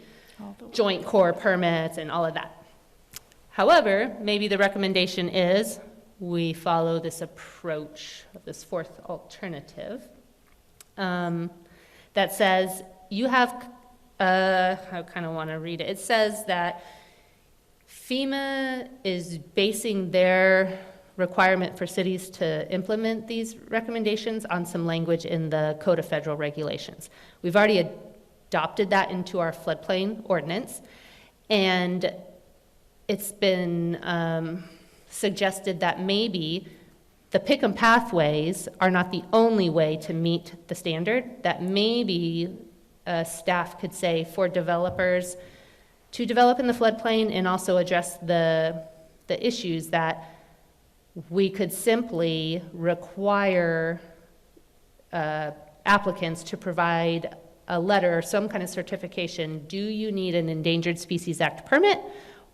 joint core permits and all of that. However, maybe the recommendation is we follow this approach of this 4th alternative that says you have, I kind of want to read it. It says that FEMA is basing their requirement for cities to implement these recommendations on some language in the Code of Federal Regulations. We've already adopted that into our floodplain ordinance, and it's been suggested that maybe the pick-em pathways are not the only way to meet the standard, that maybe staff could say for developers to develop in the floodplain and also address the issues that we could simply require applicants to provide a letter, some kind of certification. Do you need an Endangered Species Act permit,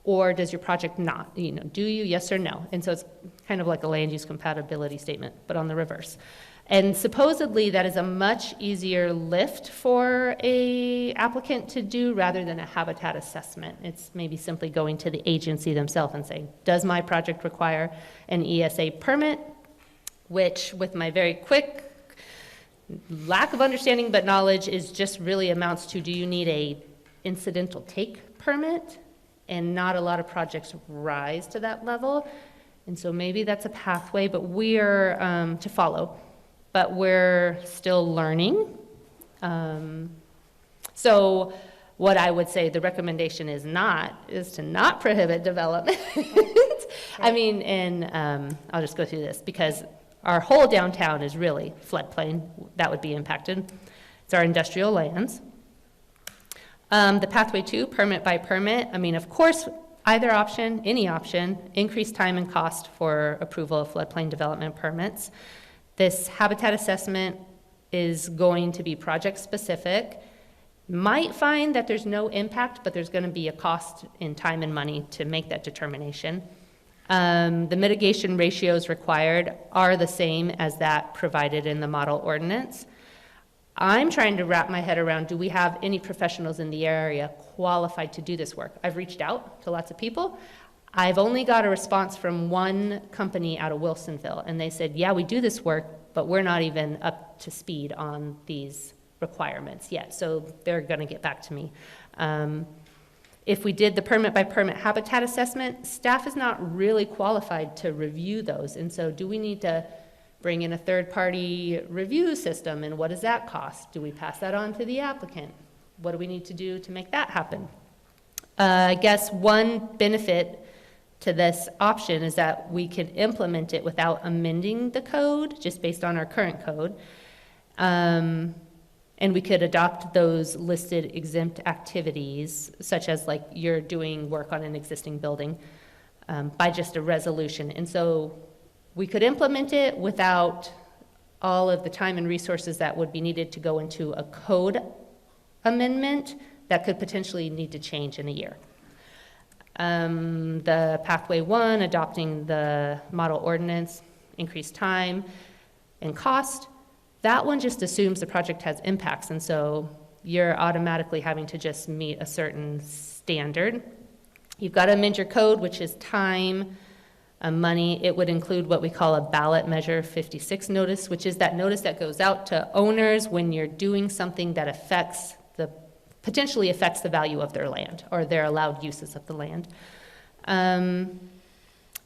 or does your project not? Do you, yes or no? And so it's kind of like a land use compatibility statement, but on the reverse. And supposedly that is a much easier lift for a applicant to do rather than a habitat assessment. It's maybe simply going to the agency themselves and saying, does my project require an ESA permit? Which, with my very quick lack of understanding but knowledge, is just really amounts to, do you need a incidental take permit? And not a lot of projects rise to that level. And so maybe that's a pathway, but we're to follow. But we're still learning. So what I would say the recommendation is to not prohibit development. I mean, and I'll just go through this because our whole downtown is really floodplain. That would be impacted. It's our industrial lands. The pathway 2, permit by permit. I mean, of course, either option, any option, increased time and cost for approval of floodplain development permits. This habitat assessment is going to be project specific. might find that there's no impact, but there's going to be a cost in time and money to make that determination. The mitigation ratios required are the same as that provided in the model ordinance. I'm trying to wrap my head around, do we have any professionals in the area qualified to do this work? I've reached out to lots of people. I've only got a response from one company out of Wilsonville, and they said, yeah, we do this work, but we're not even up to speed on these requirements yet, so they're going to get back to me. If we did the permit by permit habitat assessment, staff is not really qualified to review those, and so do we need to bring in a third-party review system, and what does that cost? Do we pass that on to the applicant? What do we need to do to make that happen? I guess one benefit to this option is that we can implement it without amending the code, just based on our current code. And we could adopt those listed exempt activities, such as like you're doing work on an existing building, by just a resolution. And so we could implement it without all of the time and resources that would be needed to go into a code amendment that could potentially need to change in a year. The pathway 1, adopting the model ordinance, increased time and cost. That one just assumes the project has impacts, and so you're automatically having to just meet a certain standard. You've got to amend your code, which is time, money. It would include what we call a ballot measure 56 notice, which is that notice that goes out to owners when you're doing something that potentially affects the value of their land or their allowed uses of the land.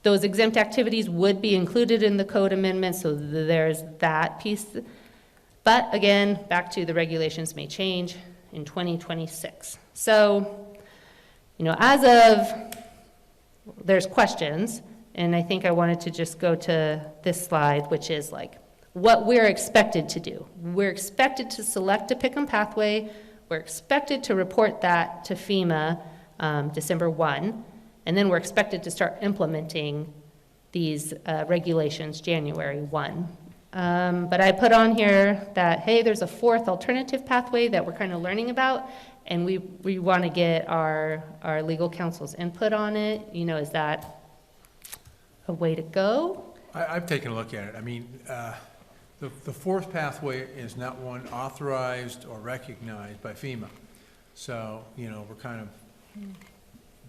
Those exempt activities would be included in the code amendment, so there's that piece. But again, back to the regulations may change in 2026. So, as of, there's questions, and I think I wanted to just go to this slide, which is like what we're expected to do. We're expected to select a pick-em pathway. We're expected to report that to FEMA December 1, and then we're expected to start implementing these regulations January 1. But I put on here that, hey, there's a fourth alternative pathway that we're kind of learning about, and we want to get our legal counsel's input on it. Is that a way to go? I've taken a look at it. I mean, the fourth pathway is not one authorized or recognized by FEMA. So, we're kind of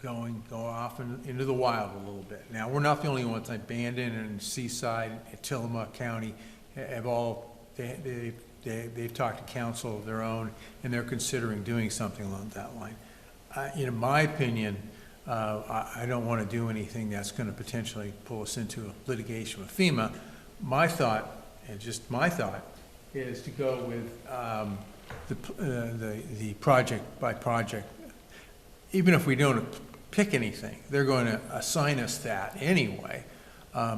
go off into the wild a little bit. Now, we're not the only ones. Like Bandon and Seaside, Tillamook County have all, they've talked to council of their own, and they're considering doing something along that line. In my opinion, I don't want to do anything that's going to potentially pull us into litigation with FEMA. My thought, and just my thought, is to go with the project by project. Even if we don't pick anything, they're going to assign us that anyway.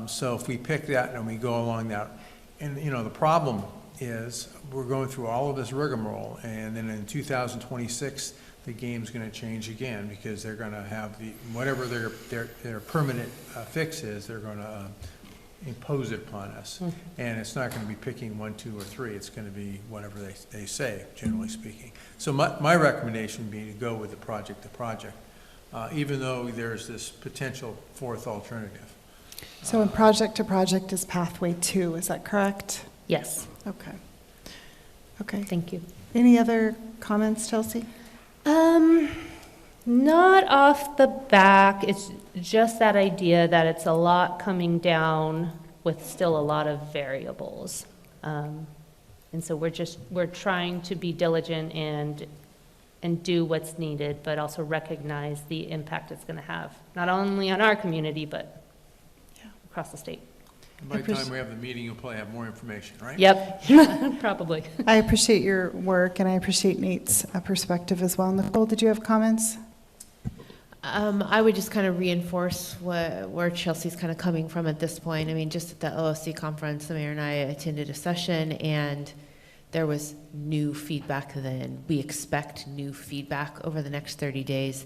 So if we pick that and we go along that, and the problem is we're going through all of this rigmarole, and then in 2026 the game's going to change again, because they're going to have whatever their permanent fix is, they're going to impose it upon us. And it's not going to be picking 1, 2, or 3. It's going to be whatever they say, generally speaking. So my recommendation would be to go with the project, even though there's this potential fourth alternative. So in project to project is pathway 2, is that correct? Yes. Okay. Thank you. Any other comments, Chelsea? Not off the back. It's just that idea that it's a lot coming down with still a lot of variables. And so we're trying to be diligent and do what's needed, but also recognize the impact it's going to have, not only on our community, but across the state. And by the time we have the meeting, you'll probably have more information, right? Yep, probably. I appreciate your work, and I appreciate Nate's perspective as well. Nicole, did you have comments? I would just kind of reinforce where Chelsea's kind of coming from at this point. I mean, just at the LOC conference, the mayor and I attended a session, and there was new feedback then. We expect new feedback over the next 30 days.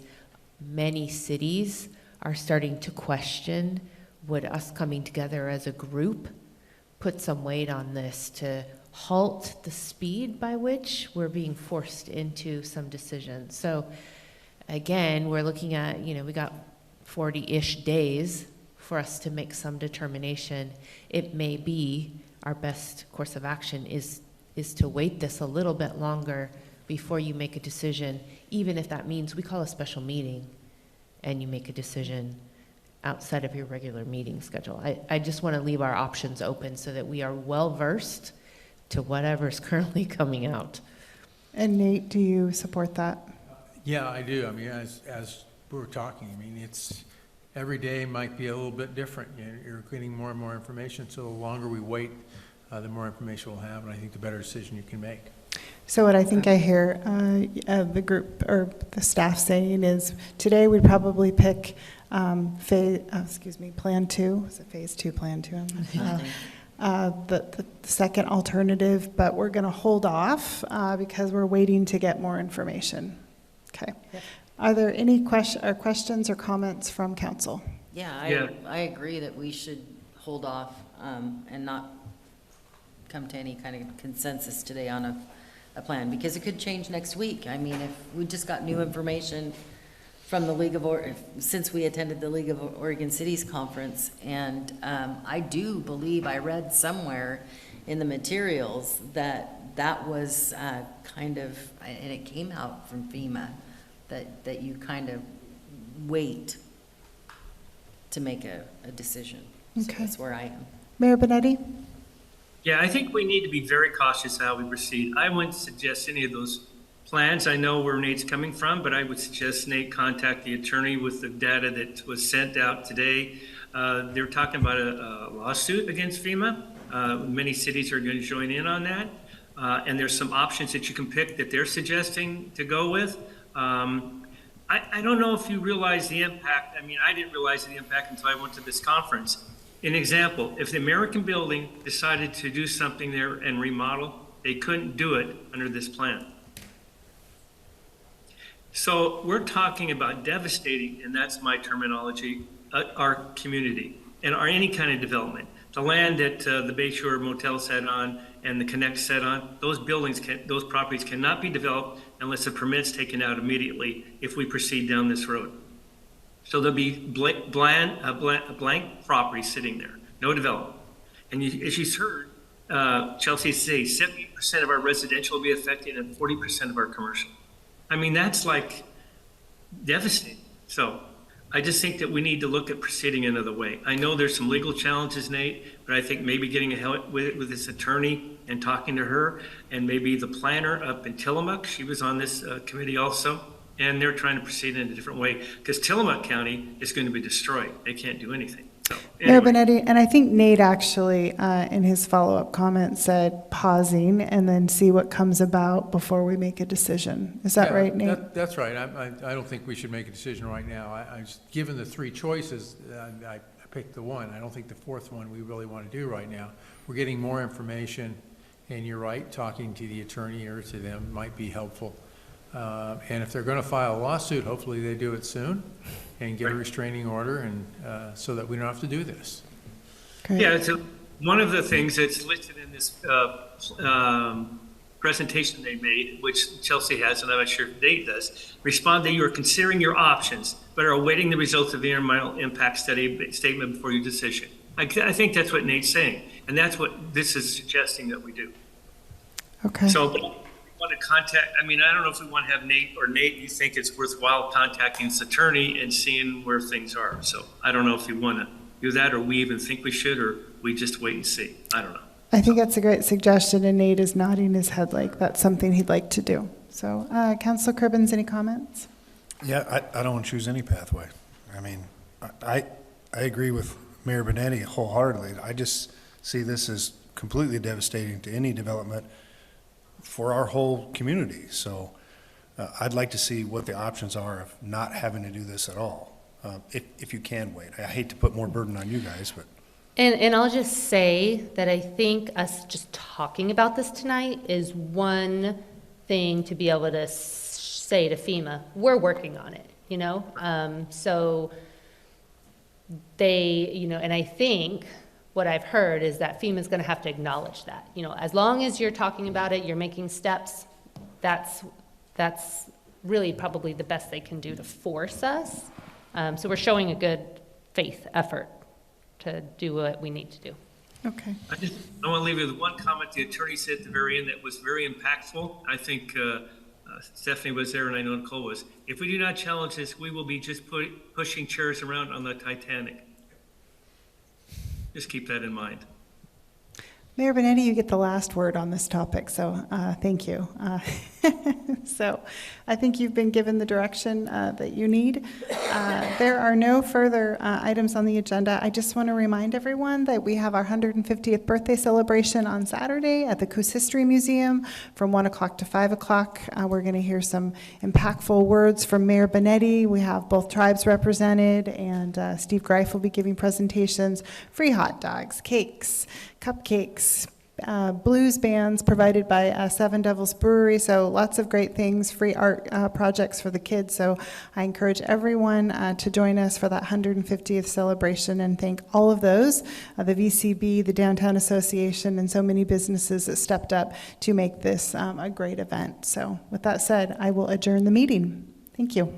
Many cities are starting to question, would us coming together as a group put some weight on this to halt the speed by which we're being forced into some decisions. So again, we're looking at, we got 40-ish days for us to make some determination. It may be our best course of action is to wait this a little bit longer before you make a decision, even if that means we call a special meeting and you make a decision outside of your regular meeting schedule. I just want to leave our options open so that we are well-versed to whatever's currently coming out. And Nate, do you support that? Yeah, I do. I mean, as we were talking, I mean, it's, every day might be a little bit different. You're getting more and more information, so the longer we wait, the more information we'll have, and I think the better decision you can make. So what I think I hear the group or the staff saying is today we'd probably pick Plan 2. Is it phase 2, Plan 2? The second alternative, but we're going to hold off because we're waiting to get more information. Okay. Yep. Are there any questions or comments from council? Yeah, I agree that we should hold off and not come to any kind of consensus today on a plan, because it could change next week. I mean, if we just got new information from the League of since we attended the League of Oregon Cities conference, and I do believe I read somewhere in the materials that was kind of, and it came out from FEMA, that you kind of wait to make a decision. Okay. So that's where I am. Mayor Benetti? Yeah, I think we need to be very cautious how we proceed. I wouldn't suggest any of those plans. I know where Nate's coming from, but I would suggest Nate contact the attorney with the data that was sent out today. They're talking about a lawsuit against FEMA. Many cities are going to join in on that. And there's some options that you can pick that they're suggesting to go with. I don't know if you realize the impact. I mean, I didn't realize the impact until I went to this conference. An example, if the American Building decided to do something there and remodel, they couldn't do it under this plan. So we're talking about devastating, and that's my terminology, our community and any kind of development. The land that the Bayshore Motel sat on and the Connect sat on, those properties cannot be developed unless a permit's taken out immediately if we proceed down this road. So there'll be a blank property sitting there, no development. And as you heard Chelsea say, 70% of our residential will be affected and 40% of our commercial. I mean, that's like devastating. So I just think that we need to look at proceeding another way. I know there's some legal challenges, Nate, but I think maybe getting ahead with this attorney and talking to her, and maybe the planner up in Tillamook, she was on this committee also, and they're trying to proceed in a different way because Tillamook County is going to be destroyed. They can't do anything. So, anyway. Mayor Benetti, and I think Nate actually, in his follow-up comment, said pausing and then see what comes about before we make a decision. Is that right, Nate? That's right. I don't think we should make a decision right now. Given the three choices, I picked the one. I don't think the fourth one we really want to do right now. We're getting more information, and you're right, talking to the attorney or to them might be helpful. And if they're going to file a lawsuit, hopefully they do it soon and get a restraining order, and so that we don't have to do this. Great. Yeah, so one of the things that's listed in this presentation they made, which Chelsea has, and I'm not sure if Dave does, respond that you are considering your options, but are awaiting the results of the environmental impact study statement before your decision. I think that's what Nate's saying, and that's what this is suggesting that we do. Okay. So we want to contact, I mean, I don't know if we want to have Nate, or Nate, you think it's worthwhile contacting this attorney and seeing where things are. So I don't know if you want to do that, or we even think we should, or we just wait and see. I don't know. I think that's a great suggestion, and Nate is nodding his head like that's something he'd like to do. So, Councilor Cribbins, any comments? Yeah, I don't want to choose any pathway. I mean, I agree with Mayor Benetti wholeheartedly. I just see this as completely devastating to any development for our whole community. So I'd like to see what the options are of not having to do this at all, if you can wait. I hate to put more burden on you guys, but. And I'll just say that I think us just talking about this tonight is one thing to be able to say to FEMA, we're working on it, you know? So they, you know, and I think what I've heard is that FEMA's gonna have to acknowledge that. You know, as long as you're talking about it, you're making steps, that's really probably the best they can do to force us. So we're showing a good faith effort to do what we need to do. Okay. I want to leave you with one comment the attorney said at the very end that was very impactful. I think Stephanie was there and I know Nicole was. If we do not challenge this, we will be just pushing chairs around on the Titanic. Just keep that in mind. Mayor Benetti, you get the last word on this topic, so thank you. So I think you've been given the direction that you need. There are no further items on the agenda. I just want to remind everyone that we have our 150th birthday celebration on Saturday at the Coos History Museum from 1 o'clock to 5 o'clock. We're going to hear some impactful words from Mayor Benetti. We have both tribes represented, and Steve Greif will be giving presentations, free hot dogs, cakes, cupcakes, blues bands provided by Seven Devils Brewery, so lots of great things, free art projects for the kids. So I encourage everyone to join us for that 150th celebration, and thank all of those, the VCB, the Downtown Association, and so many businesses that stepped up to make this a great event. So with that said, I will adjourn the meeting. Thank you.